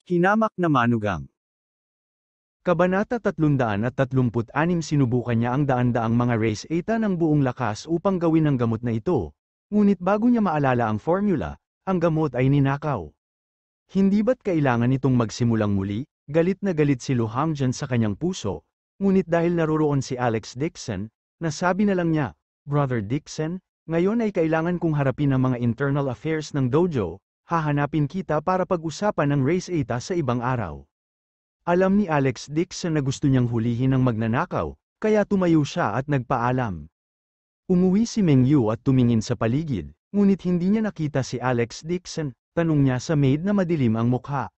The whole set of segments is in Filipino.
Hinamak na manugang. Kabanata 336. Sinubukan niya ang daan-daang mga race eta ng buong lakas upang gawin ang gamot na ito. Ngunit bago niya maalala ang formula, ang gamot ay ninakaw. Hindi ba't kailangan itong magsimulang muli? Galit na galit si Lu Hongjian sa kanyang puso. Ngunit dahil naroroon si Alex Dixon, nasabi na lang niya, Brother Dixon, ngayon ay kailangan kong harapin ang mga internal affairs ng dojo. Hahanapin kita para pag-usapan ng race eta sa ibang araw. Alam ni Alex Dixon na gusto niyang hulihin ang magnanakaw, kaya tumayo siya at nagpaalam. Umuwi si Meng Yu at tumingin sa paligid, ngunit hindi niya nakita si Alex Dixon. Tanong niya sa maid na madilim ang mukha.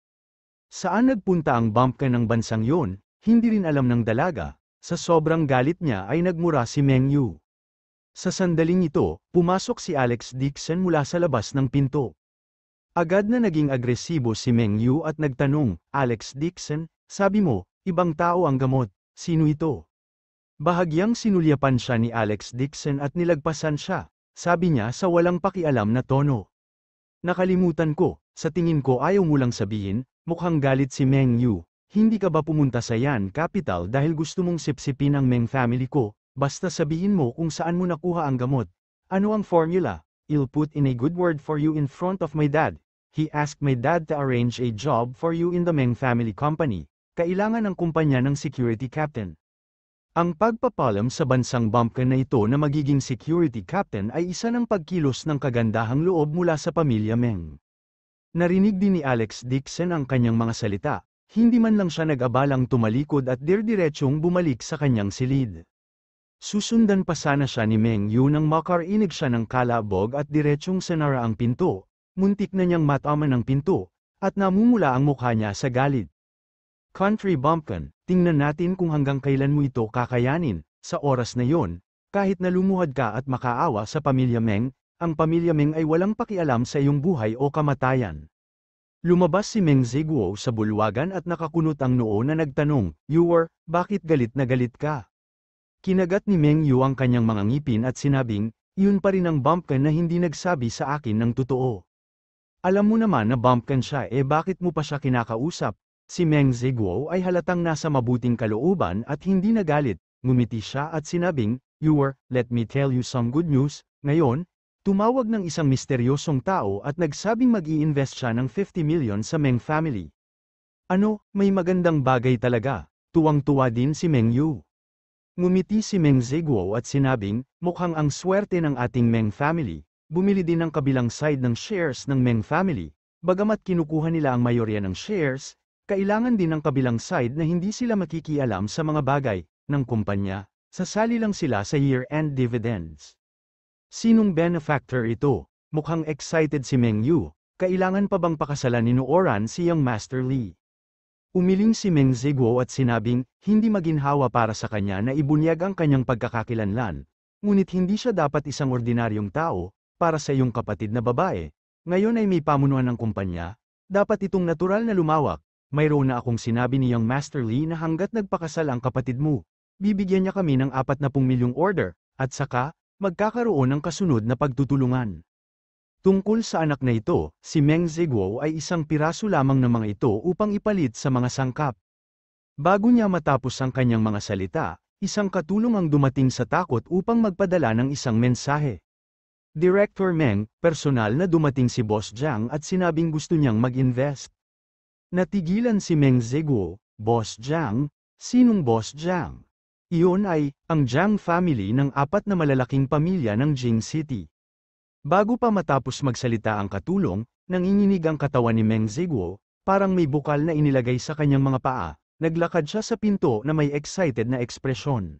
Saan nagpunta ang bumpkin ng bansang yon? Hindi rin alam ng dalaga. Sa sobrang galit niya ay nagmura si Meng Yu. Sa sandaling ito, pumasok si Alex Dixon mula sa labas ng pinto. Agad na naging agresibo si Meng Yu at nagtanong, Alex Dixon, sabi mo, ibang tao ang gamot, sino ito? Bahagyang sinulyapan siya ni Alex Dixon at nilagpasan siya, sabi niya sa walang pakialam na tono. Nakalimutan ko, sa tingin ko ayaw mo lang sabihin, mukhang galit si Meng Yu, hindi ka ba pumunta sa Yan Capital dahil gusto mong sipsipin ang Meng family ko, basta sabihin mo kung saan mo nakuha ang gamot. Ano ang formula? I'll put in a good word for you in front of my dad. He asked my dad to arrange a job for you in the Meng family company. Kailangan ng kumpanya ng security captain. Ang pagpapalam sa bansang bumpkin na ito na magiging security captain ay isa ng pagkilos ng kagandahang loob mula sa pamilya Meng. Narinig din ni Alex Dixon ang kanyang mga salita, hindi man lang siya nag-abalang tumalikod at dirdiretsong bumalik sa kanyang silid. Susundan pa sana siya ni Meng Yu nang makarinig siya ng kalabog at diretsong sinara ang pinto, muntik na niyang mataman ang pinto, at namumula ang mukha niya sa galit. Country bumpkin, tingnan natin kung hanggang kailan mo ito kakayanin. Sa oras na yon, kahit na lumuhad ka at makaawa sa pamilya Meng, ang pamilya Meng ay walang pakialam sa iyong buhay o kamatayan. Lumabas si Meng Ziguo sa bulwagan at nakakunot ang noo na nagtanong, Yuwer, bakit galit na galit ka? Kinagat ni Meng Yu ang kanyang mga ngipin at sinabing, yun pa rin ang bumpkin na hindi nagsabi sa akin ng totoo. Alam mo naman na bumpkin siya bakit mo pa siya kinakausap? Si Meng Ziguo ay halatang nasa mabuting kalooban at hindi nagalit, ngumiti siya at sinabing, Yuwer, let me tell you some good news. Ngayon, tumawag ng isang misteryosong tao at nagsabing mag-i-invest siya ng 50 million sa Meng family. Ano, may magandang bagay talaga. Tuwang-tuwa din si Meng Yu. Ngumiti si Meng Ziguo at sinabing, mukhang ang swerte ng ating Meng family, bumili din ng kabilang side ng shares ng Meng family, bagamat kinukuha nila ang mayorya ng shares, kailangan din ng kabilang side na hindi sila makikialam sa mga bagay ng kumpanya, sasali lang sila sa year-end dividends. Sinong benefactor ito? Mukhang excited si Meng Yu, kailangan pa bang pakasalan ni Nooran si Young Master Lee? Umiling si Meng Ziguo at sinabing, hindi maginhawa para sa kanya na ibunyag ang kanyang pagkakakilanlan, ngunit hindi siya dapat isang ordinaryong tao, para sa iyong kapatid na babae, ngayon ay may pamunuan ng kumpanya, dapat itong natural na lumawak, mayroon na akong sinabi ni Young Master Lee na hanggat nagpakasal ang kapatid mo, bibigyan niya kami ng 40 milyong order, at saka, magkakaroon ng kasunod na pagtutulungan. Tungkol sa anak na ito, si Meng Ziguo ay isang piraso lamang ng mga ito upang ipalit sa mga sangkap. Bago niya matapos ang kanyang mga salita, isang katulong ang dumating sa takot upang magpadala ng isang mensahe. Director Meng, personal na dumating si Boss Jiang at sinabing gusto niyang mag-invest. Natigilan si Meng Ziguo, Boss Jiang, sinong Boss Jiang? Iyon ay, ang Jiang family ng 4 na malalaking pamilya ng Jing City. Bago pa matapos magsalita ang katulong, nanginginig ang katawan ni Meng Ziguo, parang may bukal na inilagay sa kanyang mga paa, naglakad siya sa pinto na may excited na ekspresyon.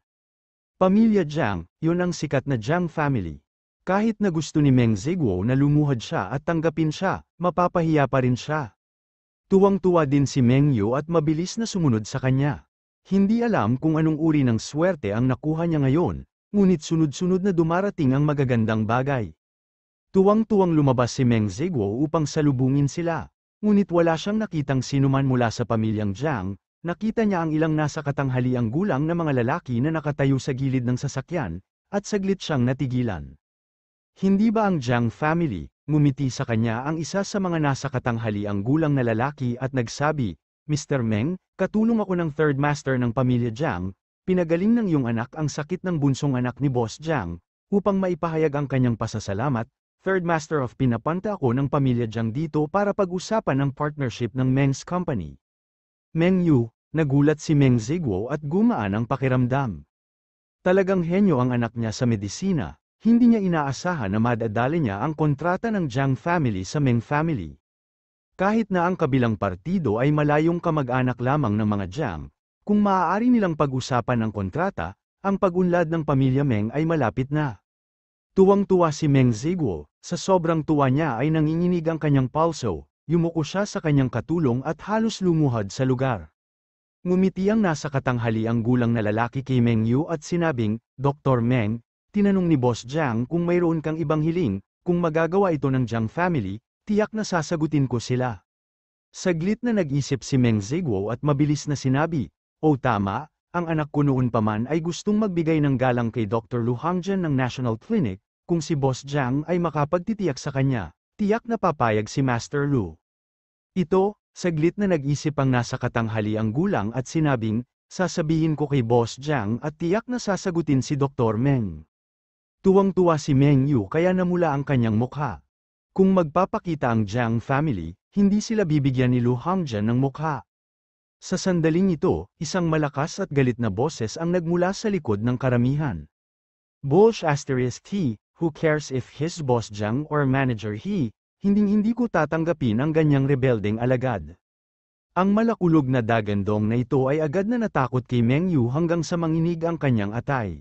Pamilya Jiang, yun ang sikat na Jiang family. Kahit na gusto ni Meng Ziguo na lumuhad siya at tanggapin siya, mapapahiya pa rin siya. Tuwang-tuwa din si Meng Yu at mabilis na sumunod sa kanya. Hindi alam kung anong uri ng swerte ang nakuha niya ngayon, ngunit sunod-sunod na dumarating ang magagandang bagay. Tuwang-tuwang lumabas si Meng Ziguo upang salubungin sila, ngunit wala siyang nakitang sinuman mula sa pamilyang Jiang, nakita niya ang ilang nasa katanghaliang gulang na mga lalaki na nakatayo sa gilid ng sasakyan, at saglit siyang natigilan. Hindi ba ang Jiang family? Ngumiti sa kanya ang isa sa mga nasa katanghaliang gulang na lalaki at nagsabi, Mr. Meng, katulong ako ng third master ng pamilya Jiang, pinagaling ng iyong anak ang sakit ng bunsong anak ni Boss Jiang, upang maipahayag ang kanyang pasasalamat, third master of pinapunta ako ng pamilya Jiang dito para pag-usapan ang partnership ng Meng's company. Meng Yu, nagulat si Meng Ziguo at gumaan ang pakiramdam. Talagang henyo ang anak niya sa medisina. Hindi niya inaasahan na madadali niya ang kontrata ng Jiang family sa Meng family. Kahit na ang kabilang partido ay malayong kamag-anak lamang ng mga Jiang, kung maaari nilang pag-usapan ang kontrata, ang pag-unlad ng pamilya Meng ay malapit na. Tuwang-tuwa si Meng Ziguo, sa sobrang tuwa niya ay nanginginig ang kanyang pulso, yumuko siya sa kanyang katulong at halos lumuhad sa lugar. Ngumiti ang nasa katanghaliang gulang na lalaki kay Meng Yu at sinabing, Dr. Meng, tinanong ni Boss Jiang kung mayroon kang ibang hiling, kung magagawa ito ng Jiang family, tiyak na sasagutin ko sila. Saglit na nag-isip si Meng Ziguo at mabilis na sinabi, "Oh tama, ang anak ko noon pa man ay gustong magbigay ng galang kay Dr. Lu Hangjian ng National Clinic, kung si Boss Jiang ay makapagtitiyak sa kanya, tiyak na papayag si Master Lu." Ito, saglit na nag-isip ang nasa katanghaliang gulang at sinabing, "Sasabihin ko kay Boss Jiang at tiyak na sasagutin si Dr. Meng." Tuwang-tuwa si Meng Yu kaya namula ang kanyang mukha. Kung magpapakita ang Jiang family, hindi sila bibigyan ni Lu Hangjian ng mukha. Sa sandaling ito, isang malakas at galit na boses ang nagmula sa likod ng karamihan. Boss asterisk he, who cares if his boss Jiang or manager he, hinding-hindi ko tatanggapin ang ganyang rebeldeng alagad. Ang malakulog na dagandong na ito ay agad na natakot kay Meng Yu hanggang sa manginig ang kanyang atay.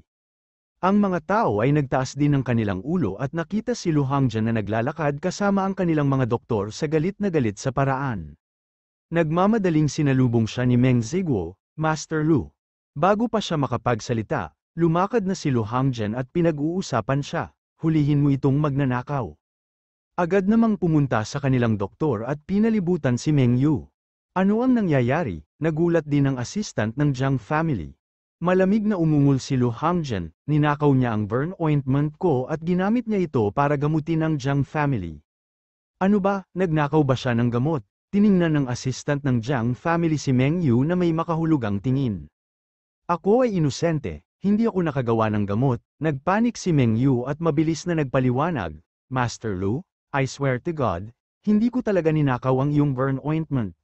Ang mga tao ay nagtaas din ng kanilang ulo at nakita si Lu Hangjian na naglalakad kasama ang kanilang mga doktor sa galit na galit sa paraan. Nagmamadaling sinalubong siya ni Meng Ziguo, Master Lu. Bago pa siya makapagsalita, lumakad na si Lu Hangjian at pinag-uusapan siya, hulihin mo itong magnanakaw. Agad namang pumunta sa kanilang doktor at pinalibutan si Meng Yu. Ano ang nangyayari? Nagulat din ang assistant ng Jiang family. Malamig na umungol si Lu Hangjian, ninakaw niya ang burn ointment ko at ginamit niya ito para gamutin ang Jiang family. Ano ba, nagnakaw ba siya ng gamot? Tiningnan ng assistant ng Jiang family si Meng Yu na may makahulugang tingin. Ako ay inosente, hindi ako nakagawa ng gamot, nagpanik si Meng Yu at mabilis na nagpaliwanag, Master Lu, I swear to God, hindi ko talaga ninakaw ang iyong burn ointment.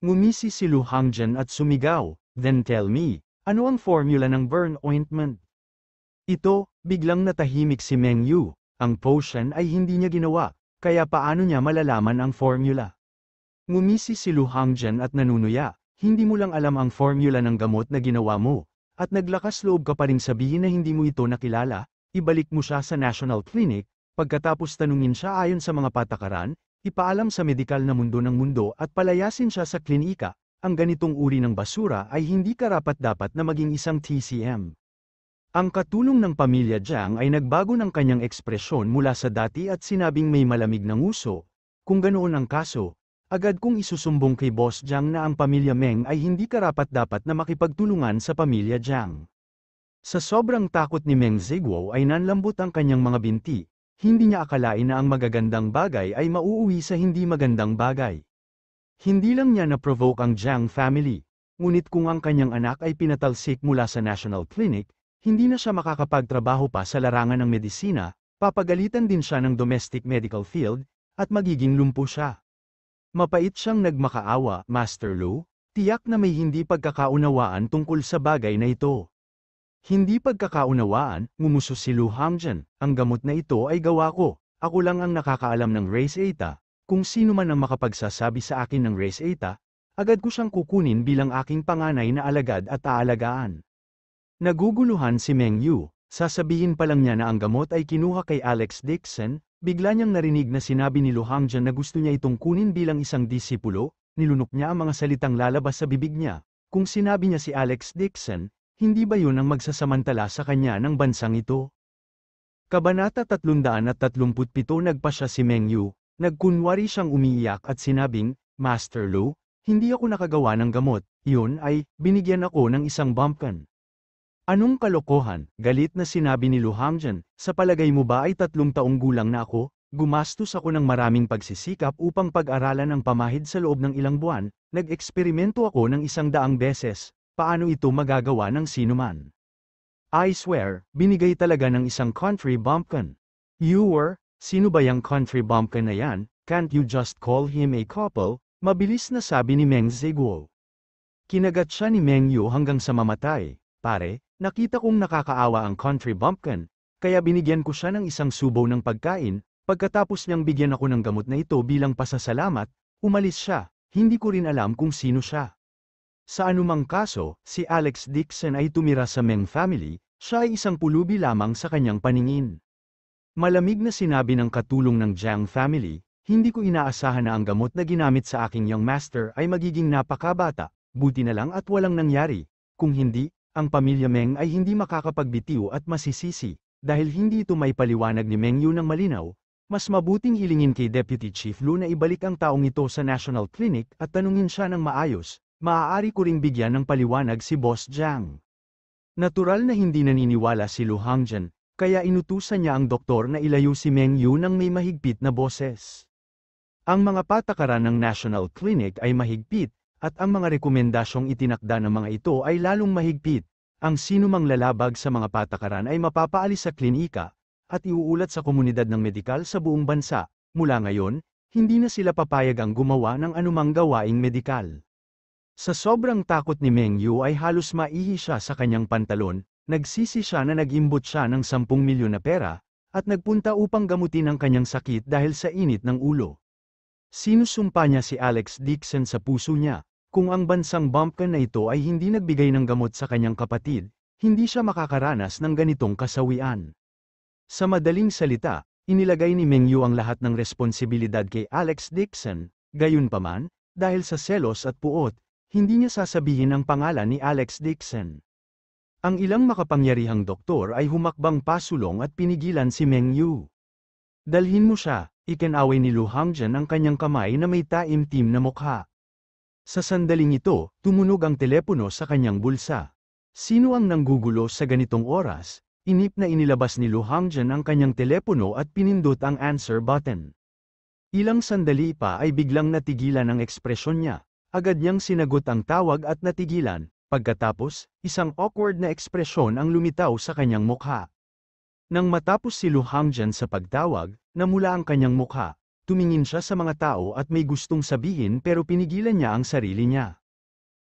Ngumisi si Lu Hangjian at sumigaw, then tell me, ano ang formula ng burn ointment? Ito, biglang natahimik si Meng Yu, ang potion ay hindi niya ginawa, kaya paano niya malalaman ang formula? Ngumisi si Lu Hangjian at nanunuya, hindi mo lang alam ang formula ng gamot na ginawa mo, at naglakas loob ka pa ring sabihin na hindi mo ito nakilala, ibalik mo siya sa National Clinic, pagkatapos tanungin siya ayon sa mga patakaran, ipaalam sa medikal na mundo ng mundo at palayasin siya sa klinika. Ang ganitong uri ng basura ay hindi karapat-dapat na maging isang TCM. Ang katulong ng pamilya Jiang ay nagbago ng kanyang ekspresyon mula sa dati at sinabing may malamig na nguso. Kung ganoon ang kaso, agad kong isusumbong kay Boss Jiang na ang pamilya Meng ay hindi karapat-dapat na makipagtulungan sa pamilya Jiang. Sa sobrang takot ni Meng Ziguo ay nanlambot ang kanyang mga binti, hindi niya akalain na ang magagandang bagay ay mauuwi sa hindi magandang bagay. Hindi lang niya na-provoke ang Jiang family, ngunit kung ang kanyang anak ay pinatalsik mula sa National Clinic, hindi na siya makakapagtrabaho pa sa larangan ng medisina, papagalitan din siya ng domestic medical field, at magiging lumpo siya. Mapait siyang nagmakaawa, Master Lu, tiyak na may hindi pagkakaunawaan tungkol sa bagay na ito. Hindi pagkakaunawaan, ngumuso si Lu Hangjian, ang gamot na ito ay gawa ko, ako lang ang nakakaalam ng race eta. Kung sino man ang makapagsasabi sa akin ng race eta, agad ko siyang kukunin bilang aking panganay na alagad at aalagaan. Naguguluhan si Meng Yu, sasabihin pa lang niya na ang gamot ay kinuha kay Alex Dixon, bigla niyang narinig na sinabi ni Lu Hangjian na gusto niya itong kunin bilang isang disipulo, nilunok niya ang mga salitang lalabas sa bibig niya. Kung sinabi niya si Alex Dixon, hindi ba yun ang magsasamantala sa kanya ng bansang ito? Kabanata 337 Nagpasya si Meng Yu. Nagkunwari siyang umiiyak at sinabing, Master Lu, hindi ako nakagawa ng gamot, yun ay, binigyan ako ng isang bumpkin. Anong kalokohan? Galit na sinabi ni Lu Hangjan, sa palagay mo ba ay 3 taong gulang na ako? Gumastos ako ng maraming pagsisikap upang pag-aralan ang pamahid sa loob ng ilang buwan, nag-eksperimento ako ng 100 beses, paano ito magagawa ng sinuman? I swear, binigay talaga ng isang country bumpkin. You were, sino ba yang country bumpkin na yan? Can't you just call him a couple? Mabilis na sabi ni Meng Ziguo. Kinagat siya ni Meng Yu hanggang sa mamatay. Pare, nakita kong nakakaawa ang country bumpkin, kaya binigyan ko siya ng isang subo ng pagkain, pagkatapos niyang bigyan ako ng gamot na ito bilang pasasalamat, umalis siya, hindi ko rin alam kung sino siya. Sa anumang kaso, si Alex Dixon ay tumira sa Meng family, siya ay isang pulubi lamang sa kanyang paningin. Malamig na sinabi ng katulong ng Jiang family, hindi ko inaasahan na ang gamot na ginamit sa aking young master ay magiging napakabata. Buti na lang at walang nangyari, kung hindi, ang pamilya Meng ay hindi makakapagbitiw at masisisi, dahil hindi ito may paliwanag ni Meng Yu ng malinaw, mas mabuting hilingin kay Deputy Chief Lu na ibalik ang taong ito sa National Clinic at tanungin siya ng maayos, maaari ko ring bigyan ng paliwanag si Boss Jiang. Natural na hindi naniniwala si Lu Hangjan, kaya inutusan niya ang doktor na ilayo si Meng Yu ng may mahigpit na boses. Ang mga patakaran ng National Clinic ay mahigpit, at ang mga rekomendasyong itinakda ng mga ito ay lalong mahigpit. Ang sinumang lalabag sa mga patakaran ay mapapaalis sa klinika, at iuulat sa komunidad ng medikal sa buong bansa. Mula ngayon, hindi na sila papayag ang gumawa ng anumang gawaing medikal. Sa sobrang takot ni Meng Yu ay halos maihi siya sa kanyang pantalon, nagsisi siya na nag-imbot siya ng 10 milyon na pera, at nagpunta upang gamutin ang kanyang sakit dahil sa init ng ulo. Sinusumpa niya si Alex Dixon sa puso niya. Kung ang bansang bumpkin na ito ay hindi nagbigay ng gamot sa kanyang kapatid, hindi siya makakaranas ng ganitong kasawian. Sa madaling salita, inilagay ni Meng Yu ang lahat ng responsibilidad kay Alex Dixon, gayunpaman, dahil sa selos at puot, hindi niya sasabihin ang pangalan ni Alex Dixon. Ang ilang makapangyarihang doktor ay humakbang pasulong at pinigilan si Meng Yu. Dalhin mo siya, ikinaway ni Lu Hangjan ang kanyang kamay na may taimtim na mukha. Sa sandaling ito, tumunog ang telepono sa kanyang bulsa. Sino ang nanggugulo sa ganitong oras? Inip na inilabas ni Lu Hangjan ang kanyang telepono at pinindot ang answer button. Ilang sandali pa ay biglang natigilan ang ekspresyon niya. Agad niyang sinagot ang tawag at natigilan. Pagkatapos, isang awkward na ekspresyon ang lumitaw sa kanyang mukha. Nang matapos si Lu Hangjan sa pagtawag, namula ang kanyang mukha. Tumingin siya sa mga tao at may gustong sabihin pero pinigilan niya ang sarili niya.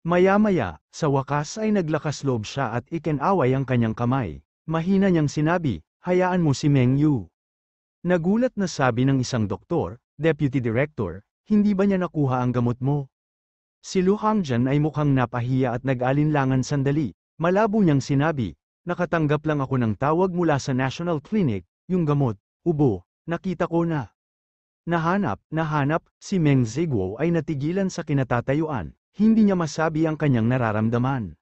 Maya-maya, sa wakas ay naglakas loob siya at ikinaway ang kanyang kamay. Mahina niyang sinabi, hayaan mo si Meng Yu. Nagulat na sabi ng isang doktor, Deputy Director, hindi ba niya nakuha ang gamot mo? Si Lu Hangjan ay mukhang napahiya at nag-alinlangan sandali. Malabo niyang sinabi, nakatanggap lang ako ng tawag mula sa National Clinic, yung gamot, ubo, nakita ko na. Nahanap, si Meng Ziguo ay natigilan sa kinatatayuan, hindi niya masabi ang kanyang nararamdaman.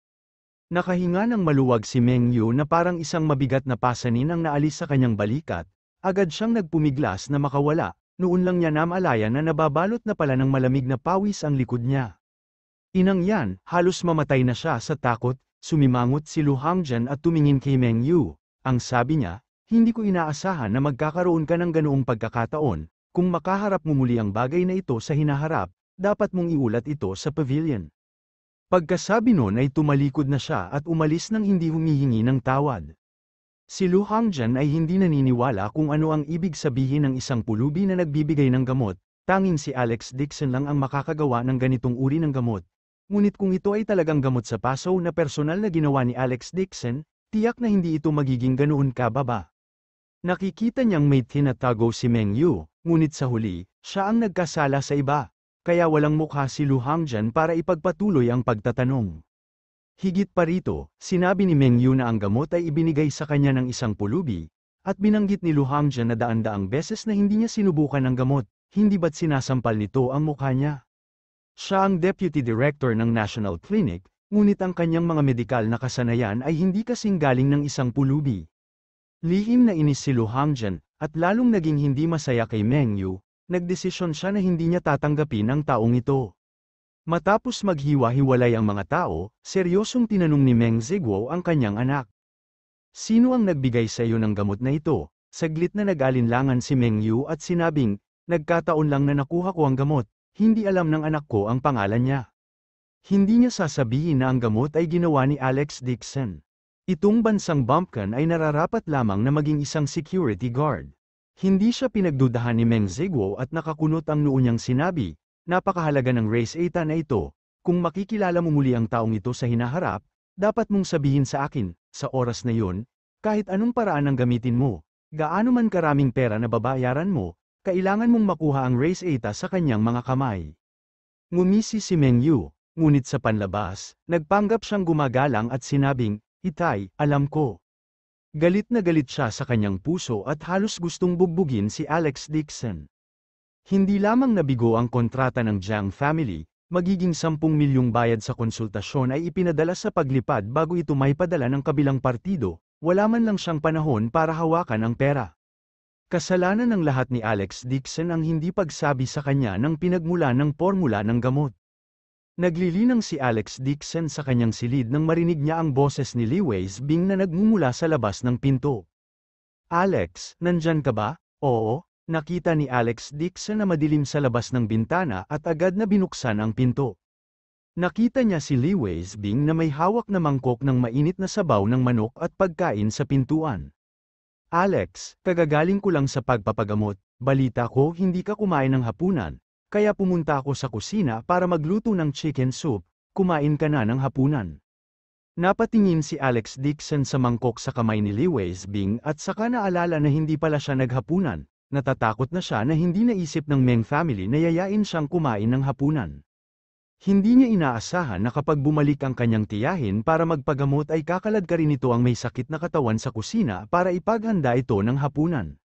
Nakahinga ng maluwag si Meng Yu na parang isang mabigat na pasanin ang naalis sa kanyang balikat, agad siyang nagpumiglas na makawala, noon lang niya namalayan na nababalot na pala ng malamig na pawis ang likod niya. Inang yan, halos mamatay na siya sa takot, sumimangot si Lu Hangjan at tumingin kay Meng Yu. Ang sabi niya, hindi ko inaasahan na magkakaroon ka ng ganoong pagkakataon. Kung makaharap mo muli ang bagay na ito sa hinaharap, dapat mong iulat ito sa pavilion. Pagkasabi nun ay tumalikod na siya at umalis nang hindi humihingi ng tawad. Si Lu Hangjan ay hindi naniniwala kung ano ang ibig sabihin ng isang pulubi na nagbibigay ng gamot, tanging si Alex Dixon lang ang makakagawa ng ganitong uri ng gamot. Ngunit kung ito ay talagang gamot sa paso na personal na ginawa ni Alex Dixon, tiyak na hindi ito magiging ganoon kababa. Nakikita niyang may tinatago si Meng Yu, ngunit sa huli, siya ang nagkasala sa iba, kaya walang mukha si Lu Hangjan para ipagpatuloy ang pagtatanong. Higit pa rito, sinabi ni Meng Yu na ang gamot ay ibinigay sa kanya ng isang pulubi, at binanggit ni Lu Hangjan na daan-daang beses na hindi niya sinubukan ang gamot, hindi ba't sinasampal nito ang mukha niya? Siya ang Deputy Director ng National Clinic, ngunit ang kanyang mga medikal na kasanayan ay hindi kasing galing ng isang pulubi. Lihim na inis si Lu Hangjan, at lalong naging hindi masaya kay Meng Yu, nagdesisyon siya na hindi niya tatanggapin ang taong ito. Matapos maghiwa-hiwalay ang mga tao, seryosong tinanong ni Meng Ziguo ang kanyang anak. Sino ang nagbigay sa iyo ng gamot na ito? Saglit na nag-alinlangan si Meng Yu at sinabing, nagkataon lang na nakuha ko ang gamot, hindi alam ng anak ko ang pangalan niya. Hindi niya sasabihin na ang gamot ay ginawa ni Alex Dixon. Itong bansang bumpkin ay nararapat lamang na maging isang security guard. Hindi siya pinagdudahan ni Meng Ziguo at nakakunot ang noo niyang sinabi, napakahalaga ng race 8 na ito, kung makikilala mo muli ang taong ito sa hinaharap, dapat mong sabihin sa akin, sa oras na yun, kahit anong paraan ang gamitin mo, gaano man karaming pera na babayaran mo, kailangan mong makuha ang race 8 sa kanyang mga kamay. Ngumisi si Meng Yu, ngunit sa panlabas, nagpanggap siyang gumagalang at sinabing, Itay, alam ko. Galit na galit siya sa kanyang puso at halos gustong bugbugin si Alex Dixon. Hindi lamang nabigo ang kontrata ng Jiang family, magiging 10 milyong bayad sa konsultasyon ay ipinadala sa paglipad bago ito maipadala ng kabilang partido, wala man lang siyang panahon para hawakan ang pera. Kasalanan ng lahat ni Alex Dixon ang hindi pagsabi sa kanya ng pinagmula ng formula ng gamot. Naglilinang si Alex Dixon sa kanyang silid nang marinig niya ang boses ni Li Weisbing na nagmumula sa labas ng pinto. Alex, nandyan ka ba? Oo. Nakita ni Alex Dixon na madilim sa labas ng bintana at agad na binuksan ang pinto. Nakita niya si Li Weisbing na may hawak na mangkok ng mainit na sabaw ng manok at pagkain sa pintuan. Alex, kagagaling ko lang sa pagpapagamot, balita ko hindi ka kumain ng hapunan, kaya pumunta ako sa kusina para magluto ng chicken soup, kumain ka na ng hapunan. Napatingin si Alex Dixon sa mangkok sa kamay ni Li Weisbing at saka naalala na hindi pala siya naghapunan. Natatakot na siya na hindi naisip ng Meng family na yayain siyang kumain ng hapunan. Hindi niya inaasahan na kapag bumalik ang kanyang tiyahin para magpagamot ay kakalad ka rin ito ang may sakit na katawan sa kusina para ipaghanda ito ng hapunan.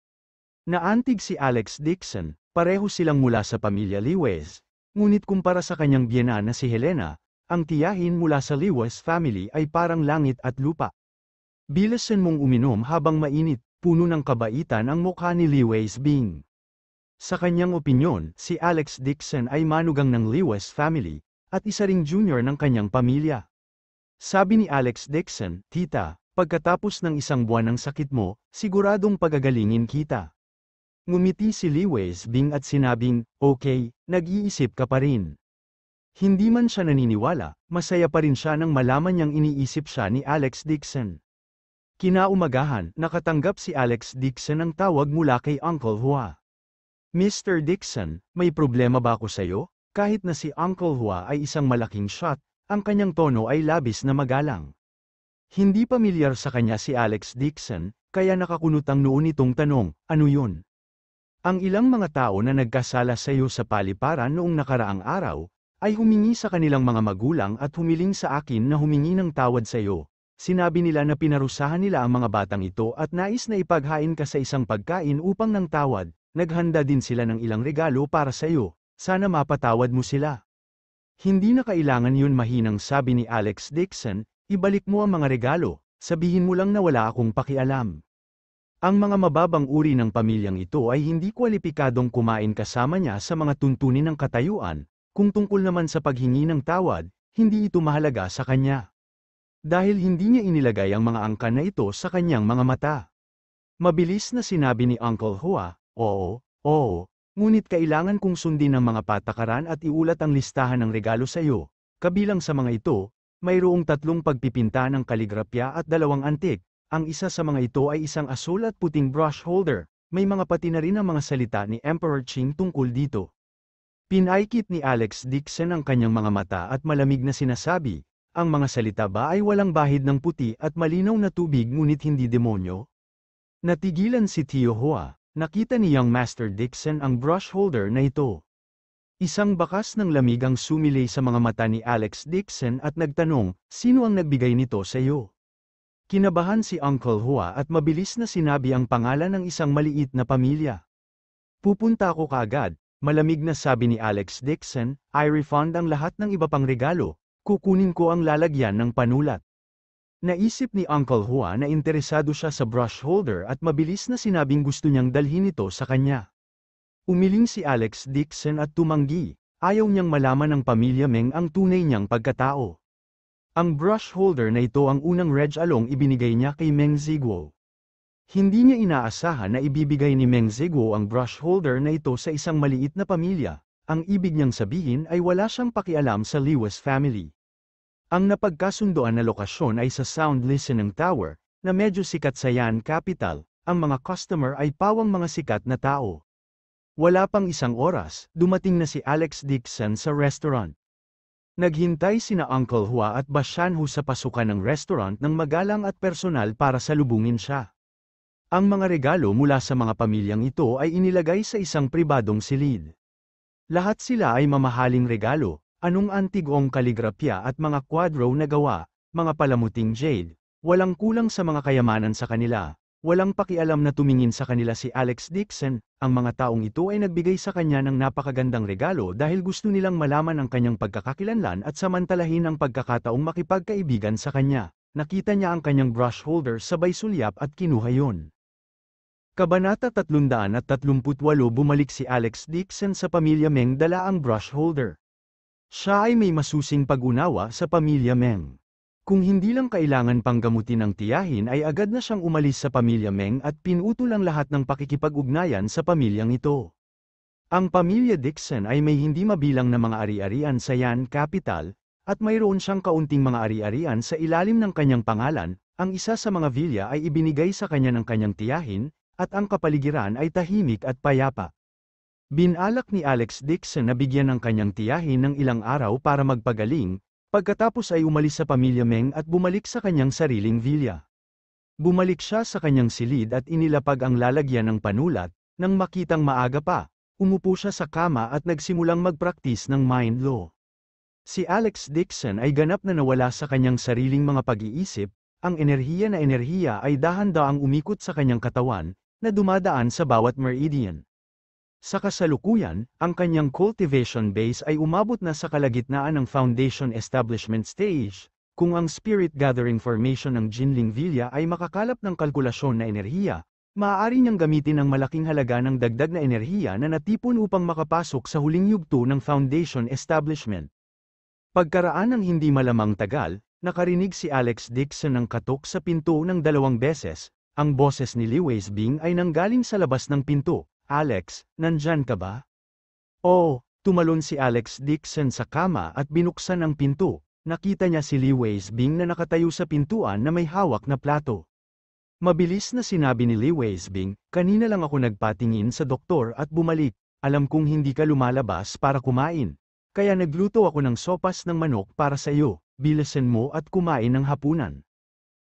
Naantig si Alex Dixon, pareho silang mula sa pamilya Liwes, ngunit kumpara sa kanyang biyena na si Helena, ang tiyahin mula sa Liwes family ay parang langit at lupa. Bilasan mong uminom habang mainit. Puno ng kabaitan ang mukha ni Li Weisbing. Sa kanyang opinyon, si Alex Dixon ay manugang ng Liwes family, at isa ring junior ng kanyang pamilya. Sabi ni Alex Dixon, Tita, pagkatapos ng 1 buwan ng sakit mo, siguradong pagagalingin kita. Ngumiti si Li Weisbing at sinabing, okay, nag-iisip ka pa rin. Hindi man siya naniniwala, masaya pa rin siya nang malaman niyang iniisip siya ni Alex Dixon. Kinaumagahan, nakatanggap si Alex Dixon ng tawag mula kay Uncle Hua. Mr. Dixon, may problema ba ako sa'yo? Kahit na si Uncle Hua ay isang malaking shot, ang kanyang tono ay labis na magalang. Hindi pamilyar sa kanya si Alex Dixon, kaya nakakunot ang noo nitong tanong, ano yun? Ang ilang mga tao na nagkasala sa iyo sa paliparan noong nakaraang araw, ay humingi sa kanilang mga magulang at humiling sa akin na humingi ng tawad sa iyo. Sinabi nila na pinarusahan nila ang mga batang ito at nais na ipaghain ka sa isang pagkain upang ng tawad, naghanda din sila ng ilang regalo para sa iyo, sana mapatawad mo sila. Hindi na kailangan yun mahinang sabi ni Alex Dixon, ibalik mo ang mga regalo, sabihin mo lang na wala akong pakialam. Ang mga mababang uri ng pamilyang ito ay hindi kwalipikadong kumain kasama niya sa mga tuntunin ng katayuan, kung tungkol naman sa paghingi ng tawad, hindi ito mahalaga sa kanya. Dahil hindi niya inilagay ang mga angkan na ito sa kanyang mga mata. Mabilis na sinabi ni Uncle Hua, oo, ngunit kailangan kong sundin ang mga patakaran at iulat ang listahan ng regalo sa iyo. Kabilang sa mga ito, mayroong 3 pagpipinta ng kaligrapya at 2 antik, ang isa sa mga ito ay isang asul at puting brush holder, may mga pati na rin ang mga salita ni Emperor Qing tungkol dito. Pinaikit ni Alex Dixon ang kanyang mga mata at malamig na sinasabi, ang mga salita ba ay walang bahid ng puti at malinaw na tubig ngunit hindi demonyo? Natigilan si Tio Hua, nakita ni Young Master Dixon ang brush holder na ito. Isang bakas ng lamig ang sumilay sa mga mata ni Alex Dixon at nagtanong, sino ang nagbigay nito sa iyo? Kinabahan si Uncle Hua at mabilis na sinabi ang pangalan ng isang maliit na pamilya. Pupunta ako kaagad, malamig na sabi ni Alex Dixon, I refund ang lahat ng iba pang regalo. Kukunin ko ang lalagyan ng panulat. Naisip ni Uncle Hua na interesado siya sa brush holder at mabilis na sinabing gusto niyang dalhin ito sa kanya. Umiling si Alex Dixon at tumanggi, ayaw niyang malaman ng pamilya Meng ang tunay niyang pagkatao. Ang brush holder na ito ang unang Reg Along ibinigay niya kay Meng Ziguo. Hindi niya inaasahan na ibibigay ni Meng Ziguo ang brush holder na ito sa isang maliit na pamilya. Ang ibig niyang sabihin ay wala siyang pakialam sa Lewis family. Ang napagkasundoan na lokasyon ay sa Sound Listening Tower, na medyo sikat sa Yan Capital. Ang mga customer ay pawang mga sikat na tao. Wala pang isang oras, dumating na si Alex Dixon sa restaurant. Naghintay sina Uncle Hua at Bashanhu sa pasukan ng restaurant ng magalang at personal para salubungin siya. Ang mga regalo mula sa mga pamilyang ito ay inilagay sa isang pribadong silid. Lahat sila ay mamahaling regalo, anong antigong kaligrapya at mga kwadro na gawa, mga palamuting jade, walang kulang sa mga kayamanan sa kanila. Walang pakialam na tumingin sa kanila si Alex Dixon, ang mga taong ito ay nagbigay sa kanya ng napakagandang regalo dahil gusto nilang malaman ang kanyang pagkakakilanlan at samantalahin ang pagkakataong makipagkaibigan sa kanya. Nakita niya ang kanyang brush holder sabay sulyap at kinuha yun. Kabanata 338 Bumalik si Alex Dixon sa pamilya Meng dala ang brush holder. Siya ay may masusing pag-unawa sa pamilya Meng. Kung hindi lang kailangan pang gamutin ang tiyahin ay agad na siyang umalis sa pamilya Meng at pinutol ang lahat ng pakikipag-ugnayan sa pamilyang ito. Ang pamilya Dixon ay may hindi mabilang na mga ari-arian sa Yan Capital, at mayroon siyang kaunting mga ari-arian sa ilalim ng kanyang pangalan. Ang isa sa mga villa ay ibinigay sa kanya ng kanyang tiyahin, at ang kapaligiran ay tahimik at payapa. Binalak ni Alex Dixon na bigyan ng kanyang tiyahin ng ilang araw para magpagaling, pagkatapos ay umalis sa pamilya Meng at bumalik sa kanyang sariling villa. Bumalik siya sa kanyang silid at inilapag ang lalagyan ng panulat, nang makitang maaga pa, umupo siya sa kama at nagsimulang magpraktis ng mind law. Si Alex Dixon ay ganap na nawala sa kanyang sariling mga pag-iisip, ang enerhiya ay dahan-daang umikot sa kanyang katawan, na dumadaan sa bawat meridian. Sa kasalukuyan, ang kanyang cultivation base ay umabot na sa kalagitnaan ng foundation establishment stage. Kung ang spirit gathering formation ng Jinling Villa ay makakalap ng kalkulasyon na enerhiya, maaari niyang gamitin ang malaking halaga ng dagdag na enerhiya na natipon upang makapasok sa huling yugto ng foundation establishment. Pagkaraan ng hindi malamang tagal, nakarinig si Alex Dixon ng katok sa pinto ng 2 beses. Ang boses ni Li Weisbing ay nanggaling sa labas ng pinto. Alex, nandyan ka ba? Oo, tumalon si Alex Dixon sa kama at binuksan ang pinto. Nakita niya si Li Weisbing na nakatayo sa pintuan na may hawak na plato. Mabilis na sinabi ni Li Weisbing, kanina lang ako nagpatingin sa doktor at bumalik. Alam kong hindi ka lumalabas para kumain. Kaya nagluto ako ng sopas ng manok para sa iyo. Bilisan mo at kumain ng hapunan.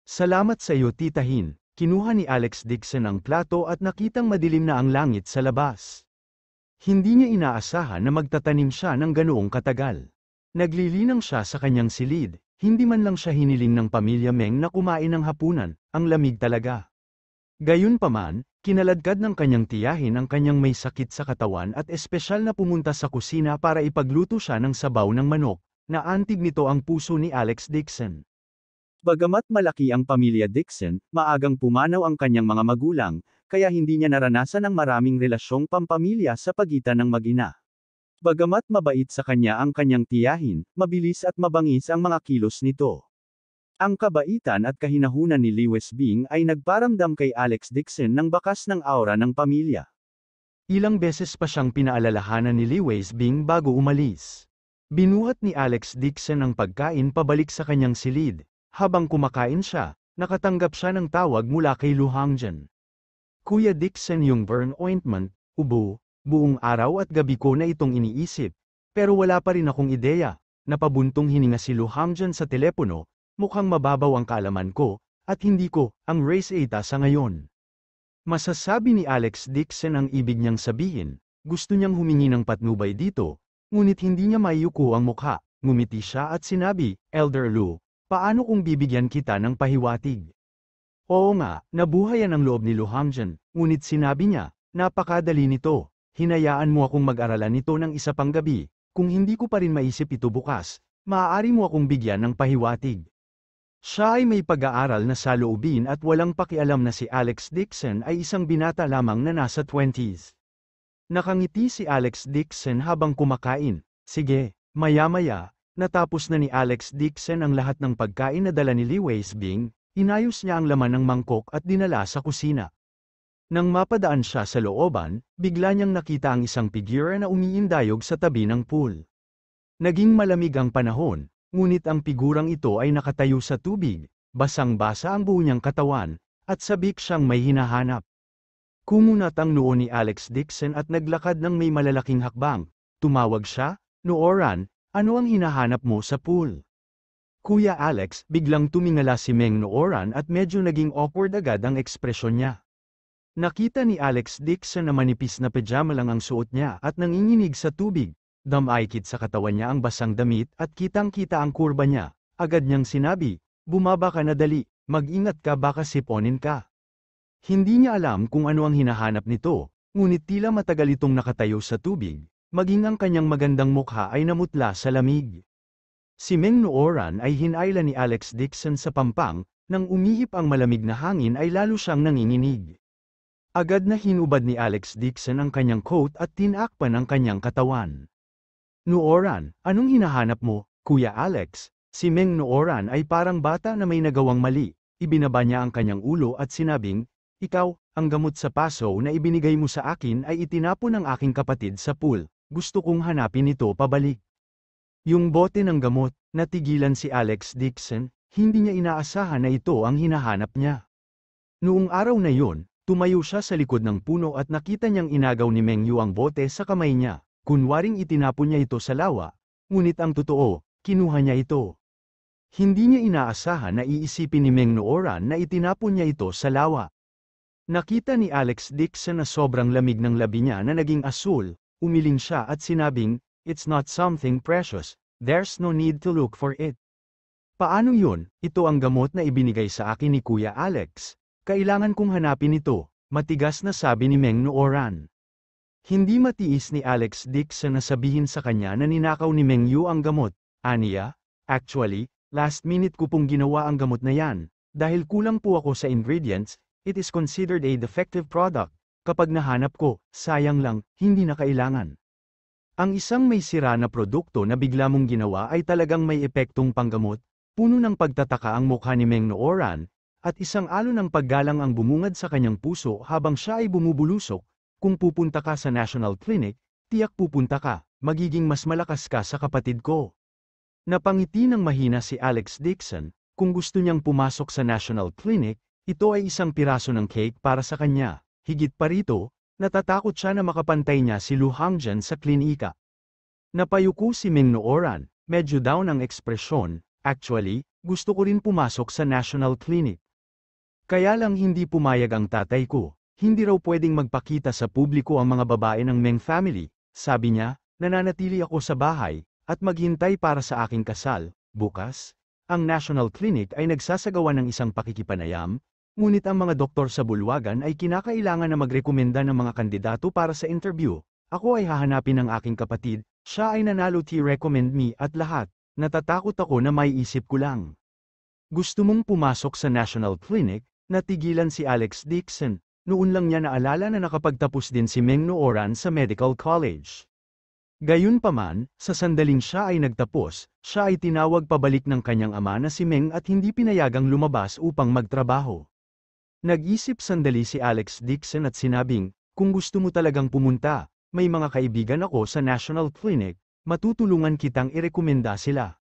Salamat sa iyo Tita Hin. Kinuha ni Alex Dixon ang plato at nakitang madilim na ang langit sa labas. Hindi niya inaasahan na magtatanim siya ng ganoong katagal. Naglilinang siya sa kanyang silid, hindi man lang siya hiniling ng pamilya Meng na kumain ng hapunan, ang lamig talaga. Gayunpaman, kinaladkad ng kanyang tiyahin ang kanyang may sakit sa katawan at espesyal na pumunta sa kusina para ipagluto siya ng sabaw ng manok, na antig nito ang puso ni Alex Dixon. Bagamat malaki ang pamilya Dixon, maagang pumanaw ang kanyang mga magulang, kaya hindi niya naranasan ang maraming relasyong pampamilya sa pagitan ng mag-ina. Bagamat mabait sa kanya ang kanyang tiyahin, mabilis at mabangis ang mga kilos nito. Ang kabaitan at kahinahunan ni Li Weisbing ay nagparamdam kay Alex Dixon ng bakas ng aura ng pamilya. Ilang beses pa siyang pinaalalahanan ni Li Weisbing bago umalis. Binuhat ni Alex Dixon ang pagkain pabalik sa kanyang silid. Habang kumakain siya, nakatanggap siya ng tawag mula kay Lu Hangjian. Kuya Dixon, yung burn ointment, ubo, buong araw at gabi ko na itong iniisip. Pero wala pa rin akong ideya. Napabuntong hininga si Lu Hangjian sa telepono, mukhang mababaw ang kaalaman ko, at hindi ko, ang race eta sa ngayon. Masasabi ni Alex Dixon ang ibig niyang sabihin, gusto niyang humingi ng patnubay dito, ngunit hindi niya maiyuko ang mukha. Ngumiti siya at sinabi, Elder Lu, paano kung bibigyan kita ng pahiwatig? Oo nga, nabuhayan ang loob ni Lu Hangjian, ngunit sinabi niya, napakadali nito, hinayaan mo akong mag-aralan ito ng isa pang gabi, kung hindi ko pa rin maisip ito bukas, maaari mo akong bigyan ng pahiwatig. Siya ay may pag-aaral na saloobin at walang pakialam na si Alex Dixon ay isang binata lamang na nasa 20s. Nakangiti si Alex Dixon habang kumakain, Sige, maya-maya, natapos na ni Alex Dixon ang lahat ng pagkain na dala ni Lee Weisbing, inayos niya ang laman ng mangkok at dinala sa kusina. Nang mapadaan siya sa looban, bigla niyang nakita ang isang figura na umiindayog sa tabi ng pool. Naging malamig ang panahon, ngunit ang figurang ito ay nakatayo sa tubig, basang-basa ang buo niyang katawan, at sabik siyang may hinahanap. Kumunat ang noo ni Alex Dixon at naglakad ng may malalaking hakbang. Tumawag siya, "Nooran, ano ang hinahanap mo sa pool?" Kuya Alex, biglang tumingala si Meng Nooran at medyo naging awkward agad ang ekspresyon niya. Nakita ni Alex Dixon na manipis na pajama lang ang suot niya at nanginginig sa tubig. Damaykit sa katawan niya ang basang damit at kitang-kita ang kurba niya. Agad niyang sinabi, "Bumaba ka na dali, mag-ingat ka baka siponin ka." Hindi niya alam kung ano ang hinahanap nito, ngunit tila matagal itong nakatayo sa tubig, maging ang kanyang magandang mukha ay namutla sa lamig. Si Meng Nooran ay hinayla ni Alex Dixon sa pampang, nang umihip ang malamig na hangin ay lalo siyang nanginginig. Agad na hinubad ni Alex Dixon ang kanyang coat at tinakpan ang kanyang katawan. "Nooran, anong hinahanap mo, Kuya Alex?" Si Meng Nooran ay parang bata na may nagawang mali, ibinaba niya ang kanyang ulo at sinabing, "Ikaw, ang gamot sa paso na ibinigay mo sa akin ay itinapon ng aking kapatid sa pool, gusto kong hanapin ito pabalik." Yung bote ng gamot, natigilan si Alex Dixon, hindi niya inaasahan na ito ang hinahanap niya. Noong araw na yun, tumayo siya sa likod ng puno at nakita niyang inagaw ni Meng Yu ang bote sa kamay niya, kunwaring itinapon niya ito sa lawa, ngunit ang totoo, kinuha niya ito. Hindi niya inaasahan na iisipin ni Meng Nooran na itinapon niya ito sa lawa. Nakita ni Alex Dixon na sobrang lamig ng labi niya na naging asul, umiling siya at sinabing, "It's not something precious, there's no need to look for it." "Paano yun? Ito ang gamot na ibinigay sa akin ni Kuya Alex. Kailangan kong hanapin ito," matigas na sabi ni Meng Nooran. Hindi matiis ni Alex Dixon na sabihin sa kanya na ninakaw ni Meng Yu ang gamot. "Aniya, actually, last minute ko pong ginawa ang gamot na yan, dahil kulang po ako sa ingredients. It is considered a defective product. Kapag nahanap ko, sayang lang, hindi na kailangan." Ang isang may sira na produkto na bigla mong ginawa ay talagang may epektong panggamot. Puno ng pagtataka ang mukha ni Meng Nooran, at isang alon ng paggalang ang bumungad sa kanyang puso habang siya ay bumubulusok. "Kung pupunta ka sa National Clinic, tiyak pupunta ka, magiging mas malakas ka sa kapatid ko." Napangiti ng mahina si Alex Dixon. Kung gusto niyang pumasok sa National Clinic, ito ay isang piraso ng cake para sa kanya. Higit pa rito, natatakot siya na makapantay niya si Lu Hangjian sa klinika. Napayuko si Meng Nooran, medyo down ang ekspresyon. "Actually, gusto ko rin pumasok sa National Clinic. Kaya lang hindi pumayag ang tatay ko. Hindi raw pwedeng magpakita sa publiko ang mga babae ng Meng family. Sabi niya, nananatili ako sa bahay, at maghintay para sa aking kasal. Bukas, ang National Clinic ay nagsasagawa ng isang pakikipanayam, ngunit ang mga doktor sa bulwagan ay kinakailangan na magrekomenda ng mga kandidato para sa interview. Ako ay hahanapin ng aking kapatid, siya ay nanalo recommend me at lahat. Natatakot ako na maiisip ko lang." "Gusto mong pumasok sa National Clinic?" Natigilan si Alex Dixon. Noon lang niya naalala na nakapagtapos din si Meng Nooran sa medical college. Gayunpaman, sa sandaling siya ay nagtapos, siya ay tinawag pabalik ng kanyang ama na si Meng at hindi pinayagang lumabas upang magtrabaho. Nag-isip sandali si Alex Dixon at sinabing, "Kung gusto mo talagang pumunta, may mga kaibigan ako sa National Clinic, matutulungan kitang irekomenda sila."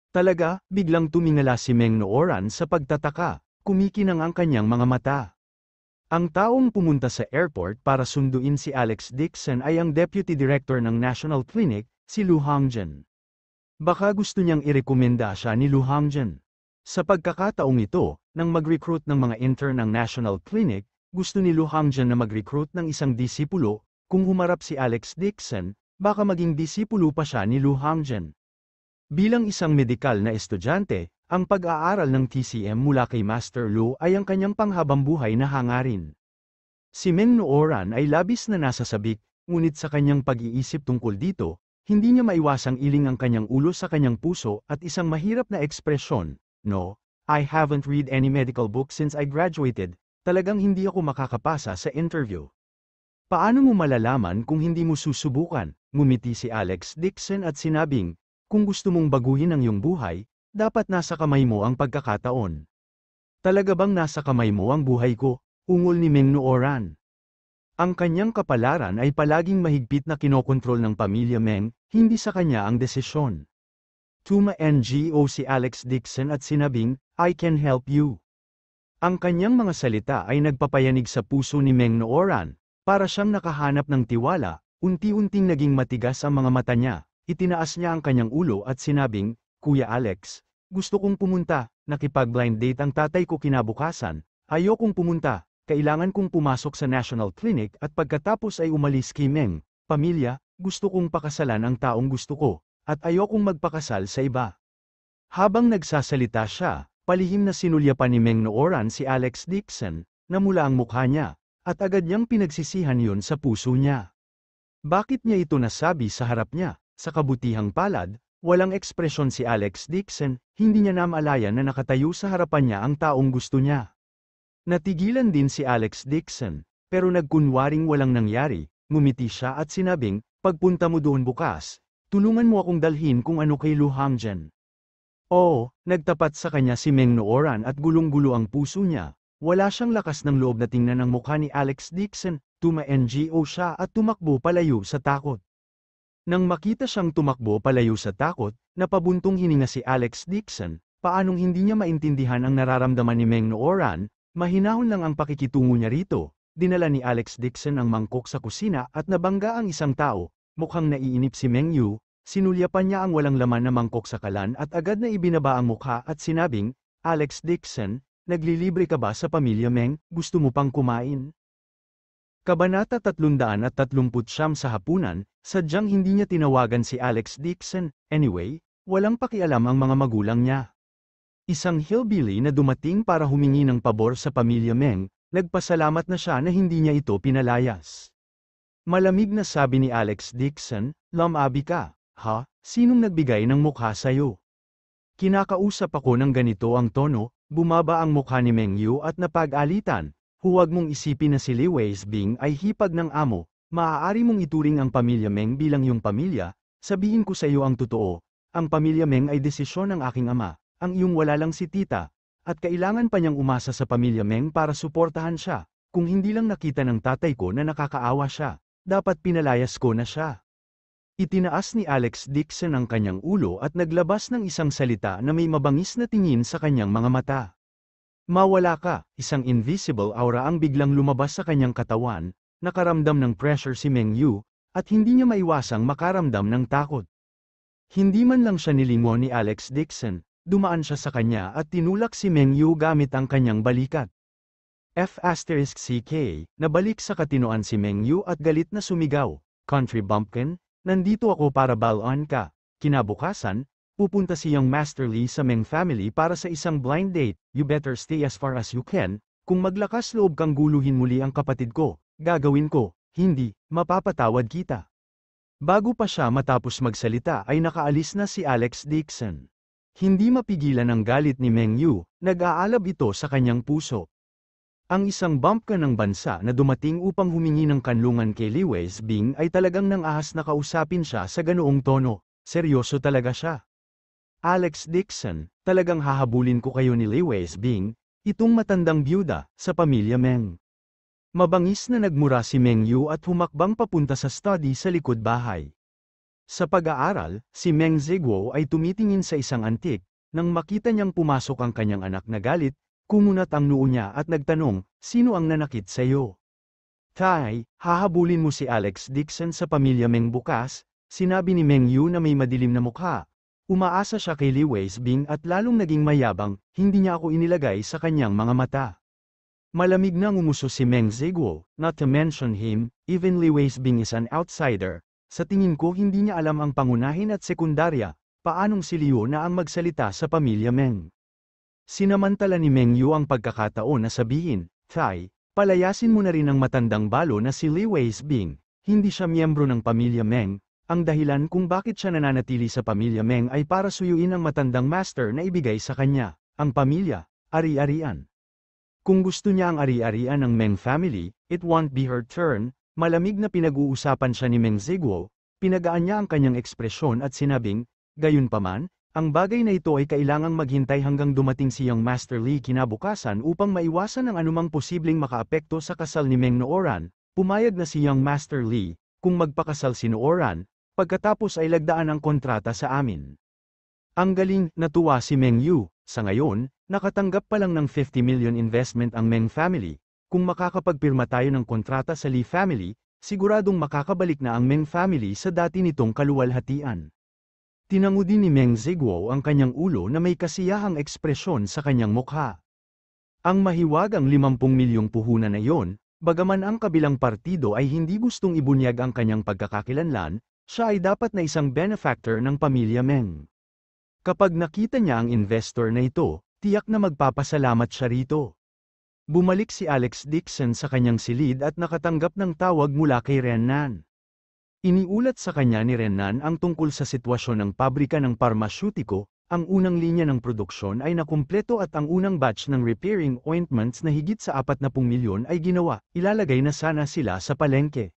Talaga, biglang tumingala si Meng Nooran sa pagtataka, kumikinang ang kanyang mga mata. Ang taong pumunta sa airport para sunduin si Alex Dixon ay ang Deputy Director ng National Clinic, si Lu Hangjian. Baka gusto niyang irekomenda siya ni Lu Hangjian. Sa pagkakataong ito, nang mag-recruit ng mga intern ng National Clinic, gusto ni Lu Hangjian na mag-recruit ng isang disipulo. Kung humarap si Alex Dixon, baka maging disipulo pa siya ni Lu Hangjian. Bilang isang medikal na estudyante, ang pag-aaral ng TCM mula kay Master Lu ay ang kanyang panghabambuhay na hangarin. Si Meng Nooran ay labis na nasasabik, ngunit sa kanyang pag-iisip tungkol dito, hindi niya maiwasang iling ang kanyang ulo sa kanyang puso at isang mahirap na ekspresyon, "No, I haven't read any medical book since I graduated, talagang hindi ako makakapasa sa interview." "Paano mo malalaman kung hindi mo susubukan?" ngumiti si Alex Dixon at sinabing, kung gusto mong baguhin ang iyong buhay, dapat nasa kamay mo ang pagkakataon. Talaga bang nasa kamay mo ang buhay ko? Ungol ni Meng Nooran. Ang kanyang kapalaran ay palaging mahigpit na kinokontrol ng pamilya Meng, hindi sa kanya ang desisyon. Tuma-ngo si Alex Dixon at sinabing, I can help you. Ang kanyang mga salita ay nagpapayanig sa puso ni Meng Nooran, para siyang nakahanap ng tiwala, unti-unting naging matigas ang mga mata niya, itinaas niya ang kanyang ulo at sinabing, Kuya Alex, gusto kong pumunta, nakipag-blind date ang tatay ko kinabukasan, ayokong pumunta, kailangan kong pumasok sa National Clinic at pagkatapos ay umalis kay Meng, pamilya, gusto kong pakasalan ang taong gusto ko, at ayokong magpakasal sa iba. Habang nagsasalita siya, palihim na sinulyapan ni Meng Nooran si Alex Dixon, namula ang mukha niya, at agad niyang pinagsisihan yun sa puso niya. Bakit niya ito nasabi sa harap niya? Sa kabutihang palad, walang ekspresyon si Alex Dixon, hindi niya namalayan na nakatayo sa harapan niya ang taong gusto niya. Natigilan din si Alex Dixon, pero nagkunwaring walang nangyari, ngumiti siya at sinabing, pagpunta mo doon bukas, tulungan mo akong dalhin kung ano kay Lu Hangjan. Oo, nagtapat sa kanya si Meng Nooran at gulong-gulo ang puso niya, wala siyang lakas ng loob na tingnan ang mukha ni Alex Dixon, tuma-ngo siya at tumakbo palayo sa takot. Nang makita siyang tumakbo palayo sa takot, napabuntong hininga si Alex Dixon, paanong hindi niya maintindihan ang nararamdaman ni Meng Nooran. Mahinahon lang ang pakikitungo niya rito, dinala ni Alex Dixon ang mangkok sa kusina at nabangga ang isang tao, mukhang naiinip si Meng Yu, sinulyapan niya ang walang laman na mangkok sa kalan at agad na ibinaba ang mukha at sinabing, Alex Dixon, naglilibre ka ba sa pamilya Meng, gusto mo pang kumain? Kabanata 339 sa hapunan, sadyang hindi niya tinawagan si Alex Dixon, anyway, walang pakialam ang mga magulang niya. Isang hillbilly na dumating para humingi ng pabor sa pamilya Meng, nagpasalamat na siya na hindi niya ito pinalayas. Malamig na sabi ni Alex Dixon, lumabi ka, ha? Sinong nagbigay ng mukha sa'yo? Kinakausap ako ng ganito ang tono, bumaba ang mukha ni Meng Yu at napag-alitan, huwag mong isipin na si Li Weisbing ay hipag ng amo, maaari mong ituring ang pamilya Meng bilang iyong pamilya, sabihin ko sa iyo ang totoo, ang pamilya Meng ay desisyon ng aking ama. Ang iyong wala lang si tita, at kailangan pa niyang umasa sa pamilya Meng para suportahan siya, kung hindi lang nakita ng tatay ko na nakakaawa siya, dapat pinalayas ko na siya. Itinaas ni Alex Dixon ang kanyang ulo at naglabas ng isang salita na may mabangis na tingin sa kanyang mga mata. Mawala ka, isang invisible aura ang biglang lumabas sa kanyang katawan, nakaramdam ng pressure si Meng Yu, at hindi niya maiwasang makaramdam ng takot. Hindi man lang siya nilingon ni Alex Dixon. Dumaan siya sa kanya at tinulak si Meng Yu gamit ang kanyang balikat. F***CK, nabalik sa katinoan si Meng Yu at galit na sumigaw, Country Bumpkin, nandito ako para balon ka. Kinabukasan, pupunta si Young Master Lee sa Meng family para sa isang blind date, you better stay as far as you can, kung maglakas loob kang guluhin muli ang kapatid ko, gagawin ko, hindi, mapapatawad kita. Bago pa siya matapos magsalita ay nakaalis na si Alex Dixon. Hindi mapigilan ang galit ni Meng Yu, nag-aalab ito sa kanyang puso. Ang isang bumpka ng bansa na dumating upang humingi ng kanlungan kay Li Weisbing ay talagang nang-ahas na kausapin siya sa ganoong tono, seryoso talaga siya. Alex Dixon, talagang hahabulin ko kayo ni Li Weisbing, itong matandang byuda, sa pamilya Meng. Mabangis na nagmura si Meng Yu at humakbang papunta sa study sa likod bahay. Sa pag-aaral, si Meng Ziguo ay tumitingin sa isang antik, nang makita niyang pumasok ang kanyang anak na galit, kumunat ang noo niya at nagtanong, sino ang nanakit sa iyo? Tay, hahabulin mo si Alex Dixon sa pamilya Meng bukas, sinabi ni Meng Yu na may madilim na mukha. Umaasa siya kay Li Weisbing at lalong naging mayabang, hindi niya ako inilagay sa kanyang mga mata. Malamig na ngumuso si Meng Ziguo, not to mention him, even Li Weisbing is an outsider. Sa tingin ko hindi niya alam ang pangunahin at sekundarya, paanong si Liu na ang magsalita sa pamilya Meng. Sinamantala ni Meng Yu ang pagkakataon na sabihin, Tay, palayasin mo na rin ang matandang balo na si Li Weisbing, hindi siya miyembro ng pamilya Meng, ang dahilan kung bakit siya nananatili sa pamilya Meng ay para suyuin ang matandang master na ibigay sa kanya, ang pamilya, ari-arian. Kung gusto niya ang ari-arian ng Meng family, it won't be her turn. Malamig na pinag-uusapan siya ni Meng Ziguo, Pinagaan niya ang kanyang ekspresyon at sinabing, "Gayunpaman, ang bagay na ito ay kailangang maghintay hanggang dumating si Young Master Lee kinabukasan upang maiwasan ang anumang posibleng makaapekto sa kasal ni Meng Nooran." Pumayag na si Young Master Lee, kung magpakasal si Nooran, pagkatapos ay lagdaan ang kontrata sa amin. Ang galing, natuwa si Meng Yu. Sa ngayon, nakatanggap pa lang ng 50 million investment ang Meng family. Kung makakapagpirma tayo ng kontrata sa Lee family, siguradong makakabalik na ang Meng family sa dati nitong kaluwalhatian. Tinango din ni Meng Ziguo ang kanyang ulo na may kasiyahang ekspresyon sa kanyang mukha. Ang mahiwagang 50 milyong puhunan na iyon, bagaman ang kabilang partido ay hindi gustong ibunyag ang kanyang pagkakakilanlan, siya ay dapat na isang benefactor ng pamilya Meng. Kapag nakita niya ang investor na ito, tiyak na magpapasalamat siya rito. Bumalik si Alex Dixon sa kanyang silid at nakatanggap ng tawag mula kay Renan. Iniulat sa kanya ni Renan ang tungkol sa sitwasyon ng pabrika ng parmasyutiko, ang unang linya ng produksyon ay nakumpleto at ang unang batch ng repairing ointments na higit sa 40 milyon ay ginawa, ilalagay na sana sila sa palengke.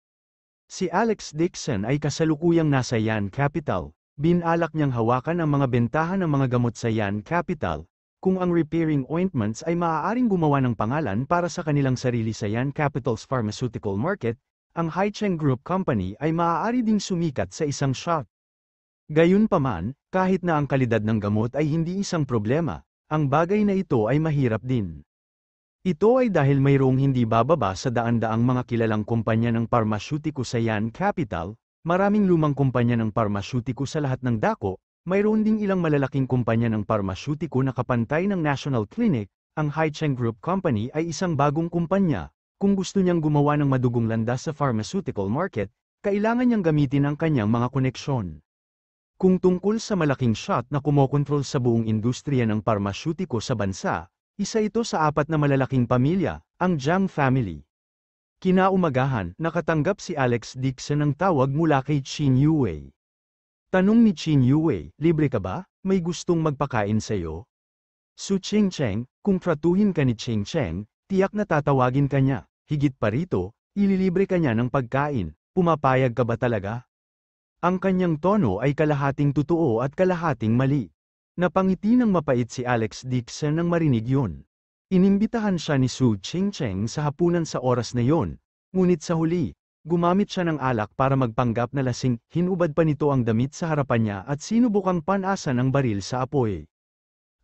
Si Alex Dixon ay kasalukuyang nasa Yan Capital, binalak niyang hawakan ang mga bentahan ng mga gamot sa Yan Capital, kung ang repairing ointments ay maaaring gumawa ng pangalan para sa kanilang sarili sa Yan Capital's pharmaceutical market, ang Haicheng Group Company ay maaari ding sumikat sa isang shot. Gayunpaman, kahit na ang kalidad ng gamot ay hindi isang problema, ang bagay na ito ay mahirap din. Ito ay dahil mayroong hindi bababa sa daan-daang mga kilalang kumpanya ng parmasyutiko sa Yan Capital, maraming lumang kumpanya ng parmasyutiko sa lahat ng dako, mayroon ding ilang malalaking kumpanya ng parmasyutiko na kapantay ng National Clinic, ang Haicheng Group Company ay isang bagong kumpanya. Kung gusto niyang gumawa ng madugong landas sa pharmaceutical market, kailangan niyang gamitin ang kanyang mga koneksyon. Kung tungkol sa malaking shot na kumokontrol sa buong industriya ng parmasyutiko sa bansa, isa ito sa 4 na malalaking pamilya, ang Jiang family. Kinaumagahan, nakatanggap si Alex Dixon ng tawag mula kay Qin Yue. Tanong ni Qin Yue, "Libre ka ba? May gustong magpakain sa'yo?" Su Chingcheng, kung tratuhin ka ni Chingcheng, tiyak na tatawagin ka niya. Higit pa rito, ililibre ka niya ng pagkain. Pumapayag ka ba talaga? Ang kanyang tono ay kalahating totoo at kalahating mali. Napangiti ng mapait si Alex Dixon nang marinig yun. Inimbitahan siya ni Su Chingcheng sa hapunan sa oras na yon, ngunit sa huli, gumamit siya ng alak para magpanggap na lasing, hinubad pa nito ang damit sa harapan niya at sinubukang panasan ang baril sa apoy.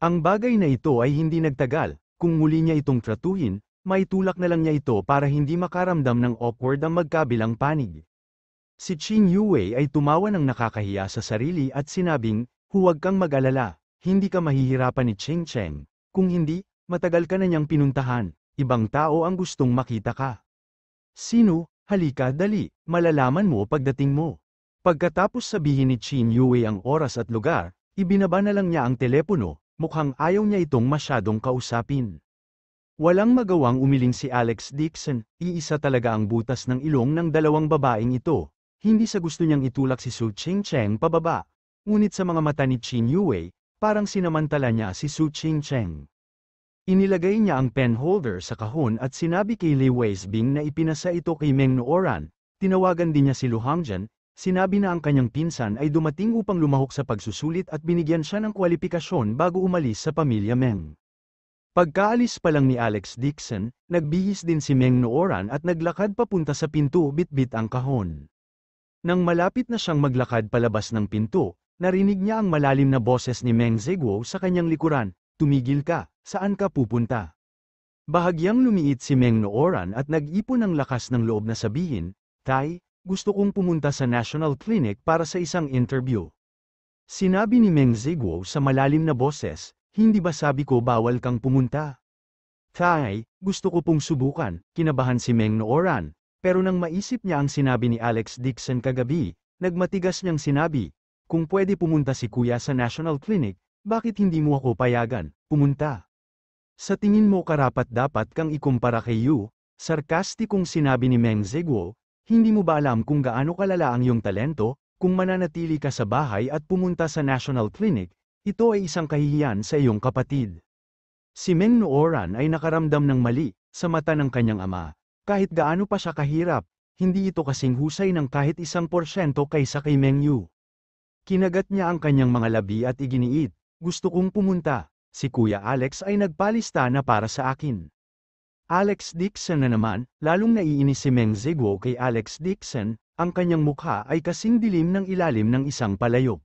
Ang bagay na ito ay hindi nagtagal, kung muli niya itong tratuhin, maitulak na lang niya ito para hindi makaramdam ng awkward ang magkabilang panig. Si Qin Yue ay tumawa ng nakakahiya sa sarili at sinabing, "Huwag kang mag-alala, hindi ka mahihirapan ni Chingcheng, kung hindi, matagal ka na niyang pinuntahan, ibang tao ang gustong makita ka." "Sino? Halika dali, malalaman mo pagdating mo." Pagkatapos sabihin ni Qin Yue ang oras at lugar, ibinaba na lang niya ang telepono, mukhang ayaw niya itong masyadong kausapin. Walang magawang umiling si Alex Dixon, iisa talaga ang butas ng ilong ng dalawang babaeng ito, hindi sa gusto niyang itulak si Su Chingcheng pababa, ngunit sa mga mata ni Qin Yue, parang sinamantala niya si Su Chingcheng. Inilagay niya ang pen holder sa kahon at sinabi kay Li Weisbing na ipinasa ito kay Meng Nooran. Tinawagan din niya si Lu Hangjian, sinabi na ang kanyang pinsan ay dumating upang lumahok sa pagsusulit at binigyan siya ng kwalipikasyon bago umalis sa pamilya Meng. Pagkaalis pa lang ni Alex Dixon, nagbihis din si Meng Nooran at naglakad papunta sa pinto bitbit ang kahon. Nang malapit na siyang maglakad palabas ng pinto, narinig niya ang malalim na boses ni Meng Ziguo sa kanyang likuran, "Tumigil ka, saan ka pupunta?" Bahagyang lumiit si Meng Nooran at nag-ipon ng lakas ng loob na sabihin, "Tay, gusto kong pumunta sa National Clinic para sa isang interview." Sinabi ni Meng Ziguo sa malalim na boses, "Hindi ba sabi ko bawal kang pumunta?" "Tay, gusto ko pong subukan," kinabahan si Meng Nooran, pero nang maisip niya ang sinabi ni Alex Dixon kagabi, nagmatigas niyang sinabi, "Kung pwede pumunta si Kuya sa National Clinic, bakit hindi mo ako payagan, pumunta? Sa tingin mo karapat-dapat kang ikumpara kay Yu?" Sarkastikong sinabi ni Meng Ziguo, "Hindi mo ba alam kung gaano kalala ang iyong talento, kung mananatili ka sa bahay at pumunta sa National Clinic, ito ay isang kahihiyan sa iyong kapatid." Si Meng Nooran ay nakaramdam ng mali, sa mata ng kanyang ama, kahit gaano pa siya kahirap, hindi ito kasing husay ng kahit 1% kaysa kay Meng Yu. Kinagat niya ang kanyang mga labi at iginiit, gusto kong pumunta, si Kuya Alex ay nagpalista na para sa akin. Alex Dixon na naman, lalong naiinis si Meng Ziguo kay Alex Dixon, ang kanyang mukha ay kasing dilim ng ilalim ng isang palayok.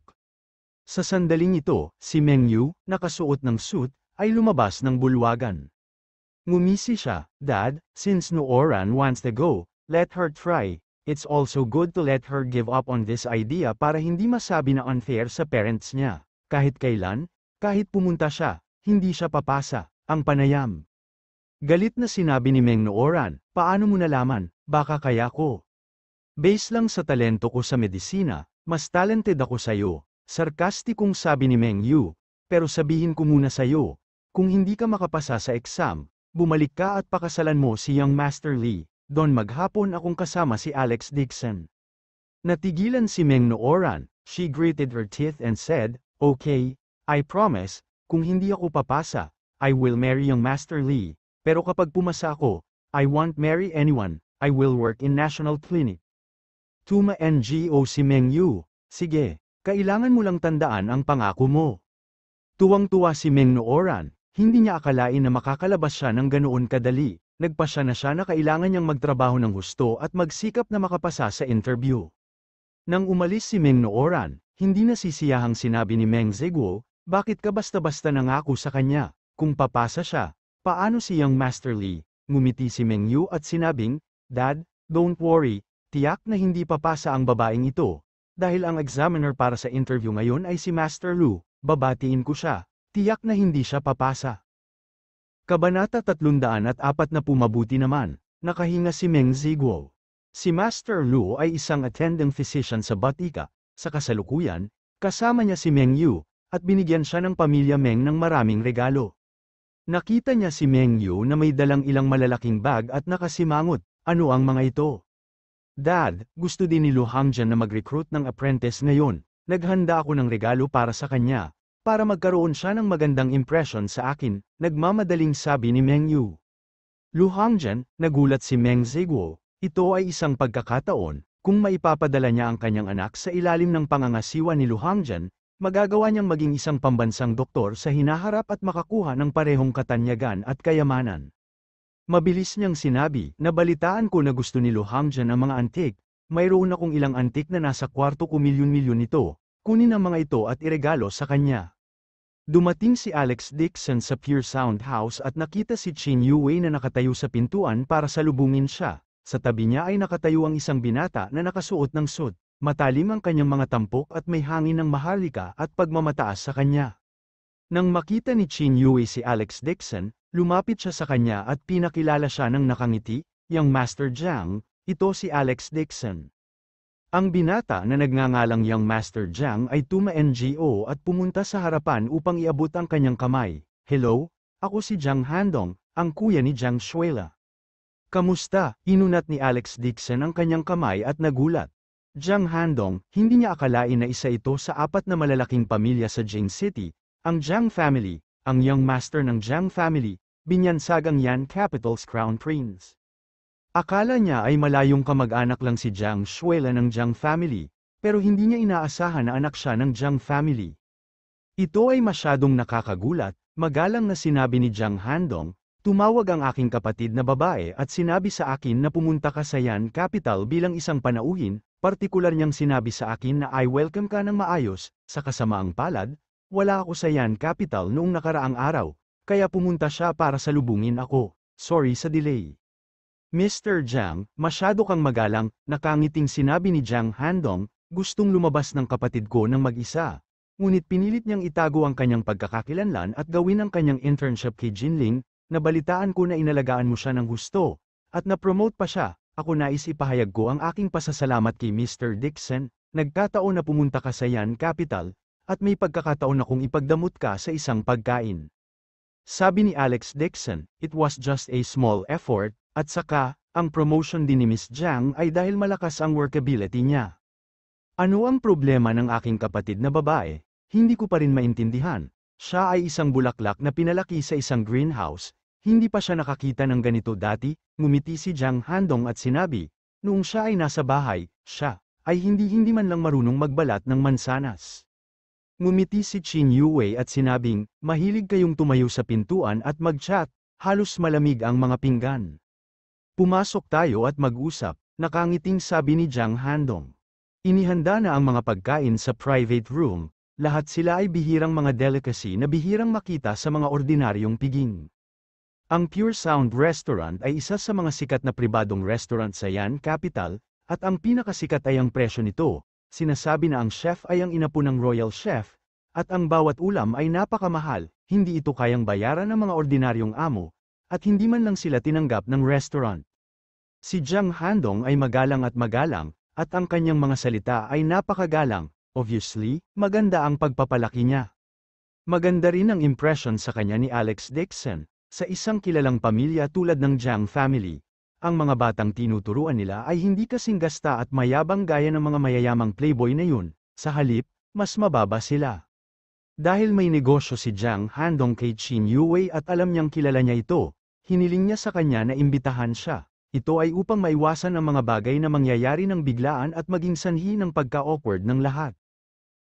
Sa sandaling ito, si Meng Yu, nakasuot ng suit, ay lumabas ng bulwagan. Ngumisi siya, Dad, since Nooran wants to go, let her try. It's also good to let her give up on this idea para hindi masabi na unfair sa parents niya. Kahit kailan, kahit pumunta siya, hindi siya papasa, ang panayam. Galit na sinabi ni Meng Nooran, paano mo nalaman, baka kaya ko. Base lang sa talento ko sa medisina, mas talented ako sa'yo. Sarkastikong sabi ni Meng Yu, pero sabihin ko muna sa'yo, kung hindi ka makapasa sa exam, bumalik ka at pakasalan mo si Young Master Lee. Doon maghapon akong kasama si Alex Dixon. Natigilan si Meng Nooran, she gritted her teeth and said, okay, I promise, kung hindi ako papasa, I will marry Young Master Lee, pero kapag pumasa ako, I won't marry anyone, I will work in National Clinic. Tuma NGO si Meng Yu, sige, kailangan mo lang tandaan ang pangako mo. Tuwang-tuwa si Meng Nooran, hindi niya akalain na makakalabas siya ng ganoon kadali. Nagpasya na siya na kailangan niyang magtrabaho ng husto at magsikap na makapasa sa interview. Nang umalis si Meng Nooran, hindi nasisiyahang sinabi ni Meng Ziguo, bakit ka basta-basta nangako sa kanya, kung papasa siya, paano si Young Master Lee? Ngumiti si Meng Yu at sinabing, Dad, don't worry, tiyak na hindi papasa ang babaeng ito. Dahil ang examiner para sa interview ngayon ay si Master Lu, babatiin ko siya, tiyak na hindi siya papasa. Kabanata 340 mabuti naman, nakahinga si Meng Ziguo. Si Master Lu ay isang attending physician sa Batika, sa kasalukuyan, kasama niya si Meng Yu, at binigyan siya ng pamilya Meng ng maraming regalo. Nakita niya si Meng Yu na may dalang ilang malalaking bag at nakasimangot, ano ang mga ito? Dad, gusto din ni Lu Hangjian na mag-recruit ng apprentice ngayon, naghanda ako ng regalo para sa kanya. Para magkaroon siya ng magandang impression sa akin, nagmamadaling sabi ni Meng Yu. Lu Hangjian, nagulat si Meng Ziguo, ito ay isang pagkakataon, kung maipapadala niya ang kanyang anak sa ilalim ng pangangasiwa ni Lu Hangjian, magagawa niyang maging isang pambansang doktor sa hinaharap at makakuha ng parehong katanyagan at kayamanan. Mabilis niyang sinabi, nabalitaan ko na gusto ni Lu Hangjian ang mga antik, mayroon akong ilang antik na nasa kwarto ko milyon-milyon ito, kunin ang mga ito at iregalo sa kanya. Dumating si Alex Dixon sa Pure Sound House at nakita si Chin Yue na nakatayo sa pintuan para salubungin siya. Sa tabi niya ay nakatayo ang isang binata na nakasuot ng suit. Matalim ang kanyang mga tampok at may hangin ng maharlika at pagmamataas sa kanya. Nang makita ni Chin Yue si Alex Dixon, lumapit siya sa kanya at pinakilala siya ng nakangiti, Young Master Jiang, ito si Alex Dixon. Ang binata na nagngangalang Young Master Jiang ay tuma NGO at pumunta sa harapan upang iabot ang kanyang kamay. Hello, ako si Jiang Handong, ang kuya ni Jiang Shuela. Kamusta? Inunat ni Alex Dixon ang kanyang kamay at nagulat. Jiang Handong, hindi niya akalain na isa ito sa 4 na malalaking pamilya sa Jing City, ang Jiang family, ang Young Master ng Jiang family, binyansagang Yan Capital's Crown Prince. Akala niya ay malayong kamag-anak lang si Jiang Shuela ng Jiang family, pero hindi niya inaasahan na anak siya ng Jiang family. Ito ay masyadong nakakagulat, magalang na sinabi ni Jiang Handong, tumawag ang aking kapatid na babae at sinabi sa akin na pumunta ka sa Yan Capital bilang isang panauhin, partikular niyang sinabi sa akin na I welcome ka ng maayos, sa kasamaang palad, wala ako sa Yan Capital noong nakaraang araw, kaya pumunta siya para salubungin ako, sorry sa delay. Mr. Jiang, masyado kang magalang, nakangiting sinabi ni Jiang Handong, gustong lumabas ng kapatid ko ng mag-isa. Ngunit pinilit niyang itago ang kanyang pagkakakilanlan at gawin ang kanyang internship kay Jinling, nabalitaan ko na inalagaan mo siya ng husto, at na-promote pa siya, ako nais ipahayag ko ang aking pasasalamat kay Mr. Dixon, nagkataon na pumunta ka sa Yan Capital, at may pagkakataon akong ipagdamot ka sa isang pagkain. Sabi ni Alex Dixon, it was just a small effort, at saka, ang promotion din ni Miss Jiang ay dahil malakas ang workability niya. Ano ang problema ng aking kapatid na babae? Hindi ko pa rin maintindihan. Siya ay isang bulaklak na pinalaki sa isang greenhouse, hindi pa siya nakakita ng ganito dati, ngumiti si Jiang Handong at sinabi, Noong siya ay nasa bahay, siya ay hindi man lang marunong magbalat ng mansanas. Ngumiti si Qin Yue at sinabing, mahilig kayong tumayo sa pintuan at mag-chat, halos malamig ang mga pinggan. Pumasok tayo at mag-usap, nakangiting sabi ni Jiang Handong. Inihanda na ang mga pagkain sa private room, lahat sila ay bihirang mga delicacy na bihirang makita sa mga ordinaryong piging. Ang Pure Sound Restaurant ay isa sa mga sikat na pribadong restaurant sa Yan Capital, at ang pinakasikat ay ang presyo nito. Sinasabi na ang chef ay ang inapo ng royal chef, at ang bawat ulam ay napakamahal, hindi ito kayang bayaran ng mga ordinaryong amo, at hindi man lang sila tinanggap ng restaurant. Si Jiang Handong ay magalang, at ang kanyang mga salita ay napakagalang. Obviously, maganda ang pagpapalaki niya. Maganda rin ang impression sa kanya ni Alex Dixon. Sa isang kilalang pamilya tulad ng Jiang family, ang mga batang tinuturuan nila ay hindi kasing gasta at mayabang gaya ng mga mayayamang playboy na yun, sa halip, mas mababa sila. Dahil may negosyo si Jiang Handong kay Qin Yue at alam niyang kilala niya ito, hiniling niya sa kanya na imbitahan siya. Ito ay upang maiwasan ang mga bagay na mangyayari ng biglaan at maging sanhi ng pagka-awkward ng lahat.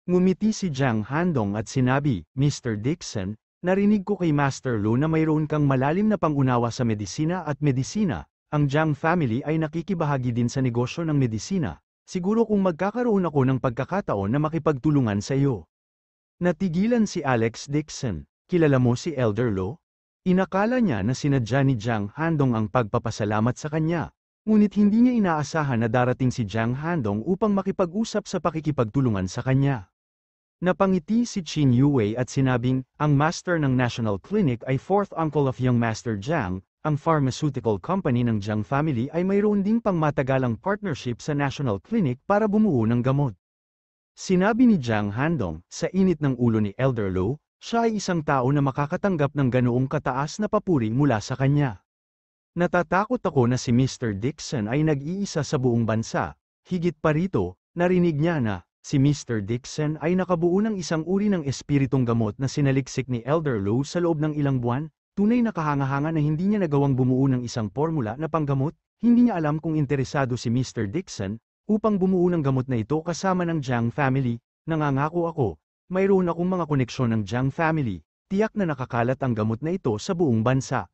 Ngumiti si Jiang Handong at sinabi, Mr. Dixon, narinig ko kay Master Lu na mayroon kang malalim na pangunawa sa medisina at medisina. Ang Jiang family ay nakikibahagi din sa negosyo ng medisina. Siguro kung magkakaroon ako ng pagkakataon na makipagtulungan sa iyo. Natigilan si Alex Dixon. Kilala mo si Elder Lu? Inakala niya na sinadya ni Jiang Handong ang pagpapasalamat sa kanya. Ngunit hindi niya inaasahan na darating si Jiang Handong upang makipag-usap sa pakikipagtulungan sa kanya. Napangiti si Qin Yue at sinabing, ang master ng National Clinic ay fourth uncle of young Master Jiang, ang pharmaceutical company ng Jiang family ay mayroon ding pangmatagalang partnership sa National Clinic para bumuo ng gamot. Sinabi ni Jiang Handong, sa init ng ulo ni Elder Lu, siya ay isang tao na makakatanggap ng ganoong kataas na papuri mula sa kanya. Natatakot ako na si Mr. Dixon ay nag-iisa sa buong bansa, higit pa rito, narinig niya na, si Mr. Dixon ay nakabuo ng isang uri ng espiritong gamot na sinaliksik ni Elder Lu sa loob ng ilang buwan, tunay na kahanga-hanga na hindi niya nagawang bumuo ng isang formula na panggamot, hindi niya alam kung interesado si Mr. Dixon, upang bumuo ng gamot na ito kasama ng Jiang family. Nangangako ako, mayroon akong mga koneksyon ng Jiang family, tiyak na nakakalat ang gamot na ito sa buong bansa.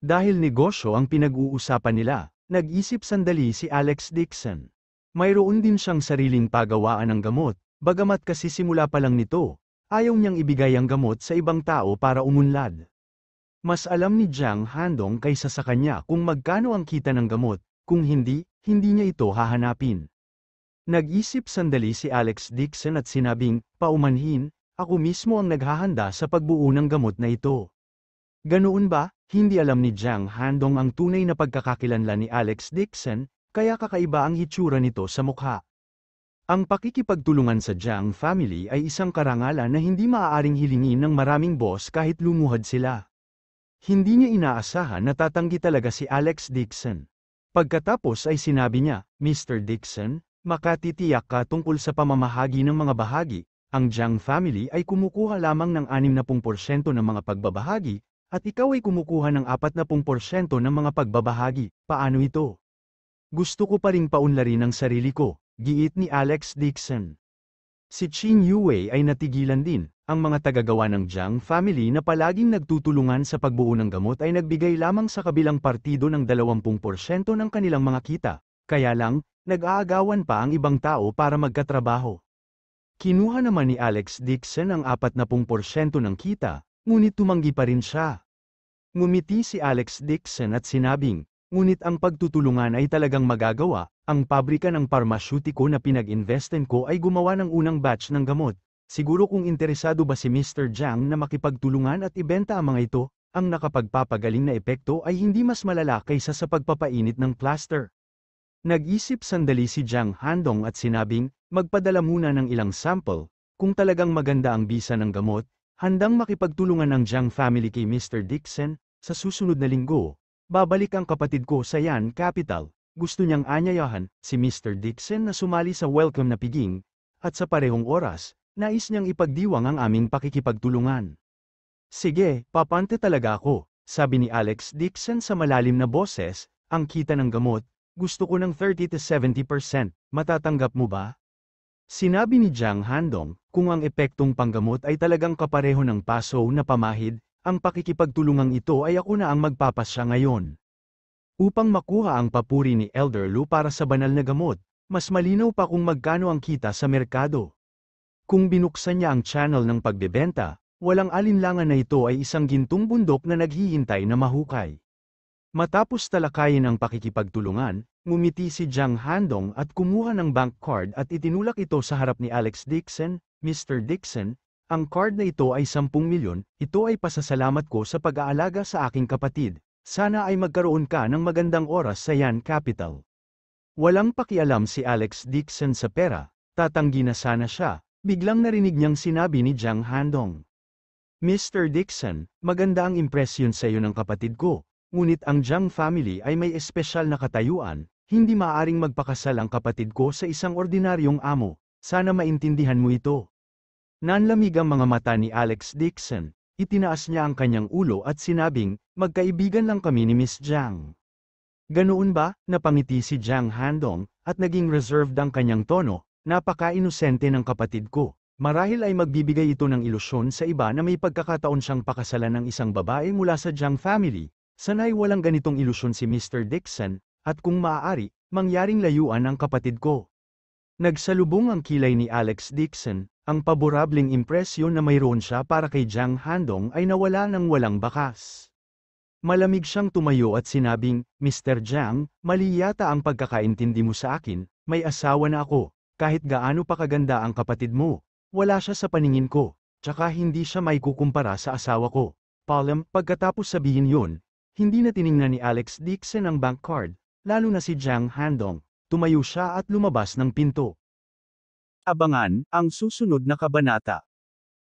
Dahil negosyo ang pinag-uusapan nila, nag-isip sandali si Alex Dixon. Mayroon din siyang sariling pagawaan ng gamot, bagamat kasi simula pa lang nito, ayaw niyang ibigay ang gamot sa ibang tao para umunlad. Mas alam ni Jiang Handong kaysa sa kanya kung magkano ang kita ng gamot, kung hindi niya ito hahanapin. Nag-isip sandali si Alex Dixon at sinabing, paumanhin, ako mismo ang naghahanda sa pagbuo ng gamot na ito. Ganoon ba? Hindi alam ni Jiang Handong ang tunay na pagkakakilanlan ni Alex Dixon, kaya kakaiba ang hitsura nito sa mukha. Ang pakikipagtulungan sa Jiang family ay isang karangalan na hindi maaaring hilingin ng maraming boss kahit lumuhad sila. Hindi niya inaasahan na tatanggi talaga si Alex Dixon. Pagkatapos ay sinabi niya, Mr. Dixon, makatitiyak ka tungkol sa pamamahagi ng mga bahagi, ang Jiang family ay kumukuha lamang ng 60% ng mga pagbabahagi, at ikaw ay kumukuha ng 40% ng mga pagbabahagi, paano ito? Gusto ko pa ring paunlarin ang sarili ko, giit ni Alex Dixon. Si Qin Yue ay natigilan din, ang mga tagagawa ng Jiang family na palaging nagtutulungan sa pagbuo ng gamot ay nagbigay lamang sa kabilang partido ng 20% ng kanilang mga kita, kaya lang, nag-aagawan pa ang ibang tao para magkatrabaho. Kinuha naman ni Alex Dixon ang 40% ng kita, ngunit tumanggi pa rin siya. Ngumiti si Alex Dixon at sinabing, ngunit ang pagtutulungan ay talagang magagawa, ang pabrika ng parmasyutiko na pinag-investen ko ay gumawa ng unang batch ng gamot. Siguro kung interesado ba si Mr. Jiang na makipagtulungan at ibenta ang mga ito, ang nakapagpapagaling na epekto ay hindi mas malala kaysa sa pagpapainit ng plaster. Nag-isip sandali si Jiang Handong at sinabing, magpadala muna ng ilang sample, kung talagang maganda ang bisa ng gamot, handang makipagtulungan ng Jiang family kay Mr. Dixon, sa susunod na linggo. Babalik ang kapatid ko sa Yan Capital, gusto niyang anyayahan si Mr. Dixon na sumali sa welcome na piging, at sa parehong oras, nais niyang ipagdiwang ang aming pakikipagtulungan. Sige, papante talaga ako, sabi ni Alex Dixon sa malalim na boses, ang kita ng gamot, Gusto ko ng 30 to 70%, matatanggap mo ba? Sinabi ni Jiang Handong, kung ang epektong panggamot ay talagang kapareho ng paso na pamahid, ang pakikipagtulungang ito ay ako na ang magpapasya ngayon. Upang makuha ang papuri ni Elder Lu para sa banal na gamot, mas malinaw pa kung magkano ang kita sa merkado. Kung binuksan niya ang channel ng pagbebenta, walang alinlangan na ito ay isang gintong bundok na naghihintay na mahukay. Matapos talakayin ang pakikipagtulungan, ngumiti si Jiang Handong at kumuha ng bank card at itinulak ito sa harap ni Alex Dixon. Mr. Dixon, ang card na ito ay 10 milyon, ito ay pasasalamat ko sa pag-aalaga sa aking kapatid. Sana ay magkaroon ka ng magandang oras sa Yan Capital. Walang pakialam si Alex Dixon sa pera, tatanggi na sana siya, biglang narinig niyang sinabi ni Jiang Handong. Mr. Dixon, maganda ang impresyon sa iyo ng kapatid ko. Ngunit ang Jiang family ay may espesyal na katayuan, hindi maaaring magpakasal ang kapatid ko sa isang ordinaryong amo, sana maintindihan mo ito. Nanlamig ang mga mata ni Alex Dixon, itinaas niya ang kanyang ulo at sinabing, magkaibigan lang kami ni Miss Jiang. Ganoon ba? Napangiti si Jiang Handong, at naging reserved ang kanyang tono, napaka-inosente ng kapatid ko. Marahil ay magbibigay ito ng ilusyon sa iba na may pagkakataon siyang pakasalan ng isang babae mula sa Jiang family. Sanay walang ganitong ilusyon si Mr. Dixon, at kung maaari, mangyaring layuan ang kapatid ko. Nagsalubong ang kilay ni Alex Dixon, ang paborableng impresyon na mayroon siya para kay Jiang Handong ay nawala ng walang bakas. Malamig siyang tumayo at sinabing, Mr. Jiang, mali yata ang pagkakaintindi mo sa akin, may asawa na ako, kahit gaano pa kaganda ang kapatid mo, wala siya sa paningin ko, tsaka hindi siya may kukumpara sa asawa ko. Palem, pagkatapos sabihin yun, hindi na tiningnan ni Alex Dixon ang bank card, lalo na si Jiang Handong, tumayo siya at lumabas ng pinto. Abangan ang susunod na kabanata.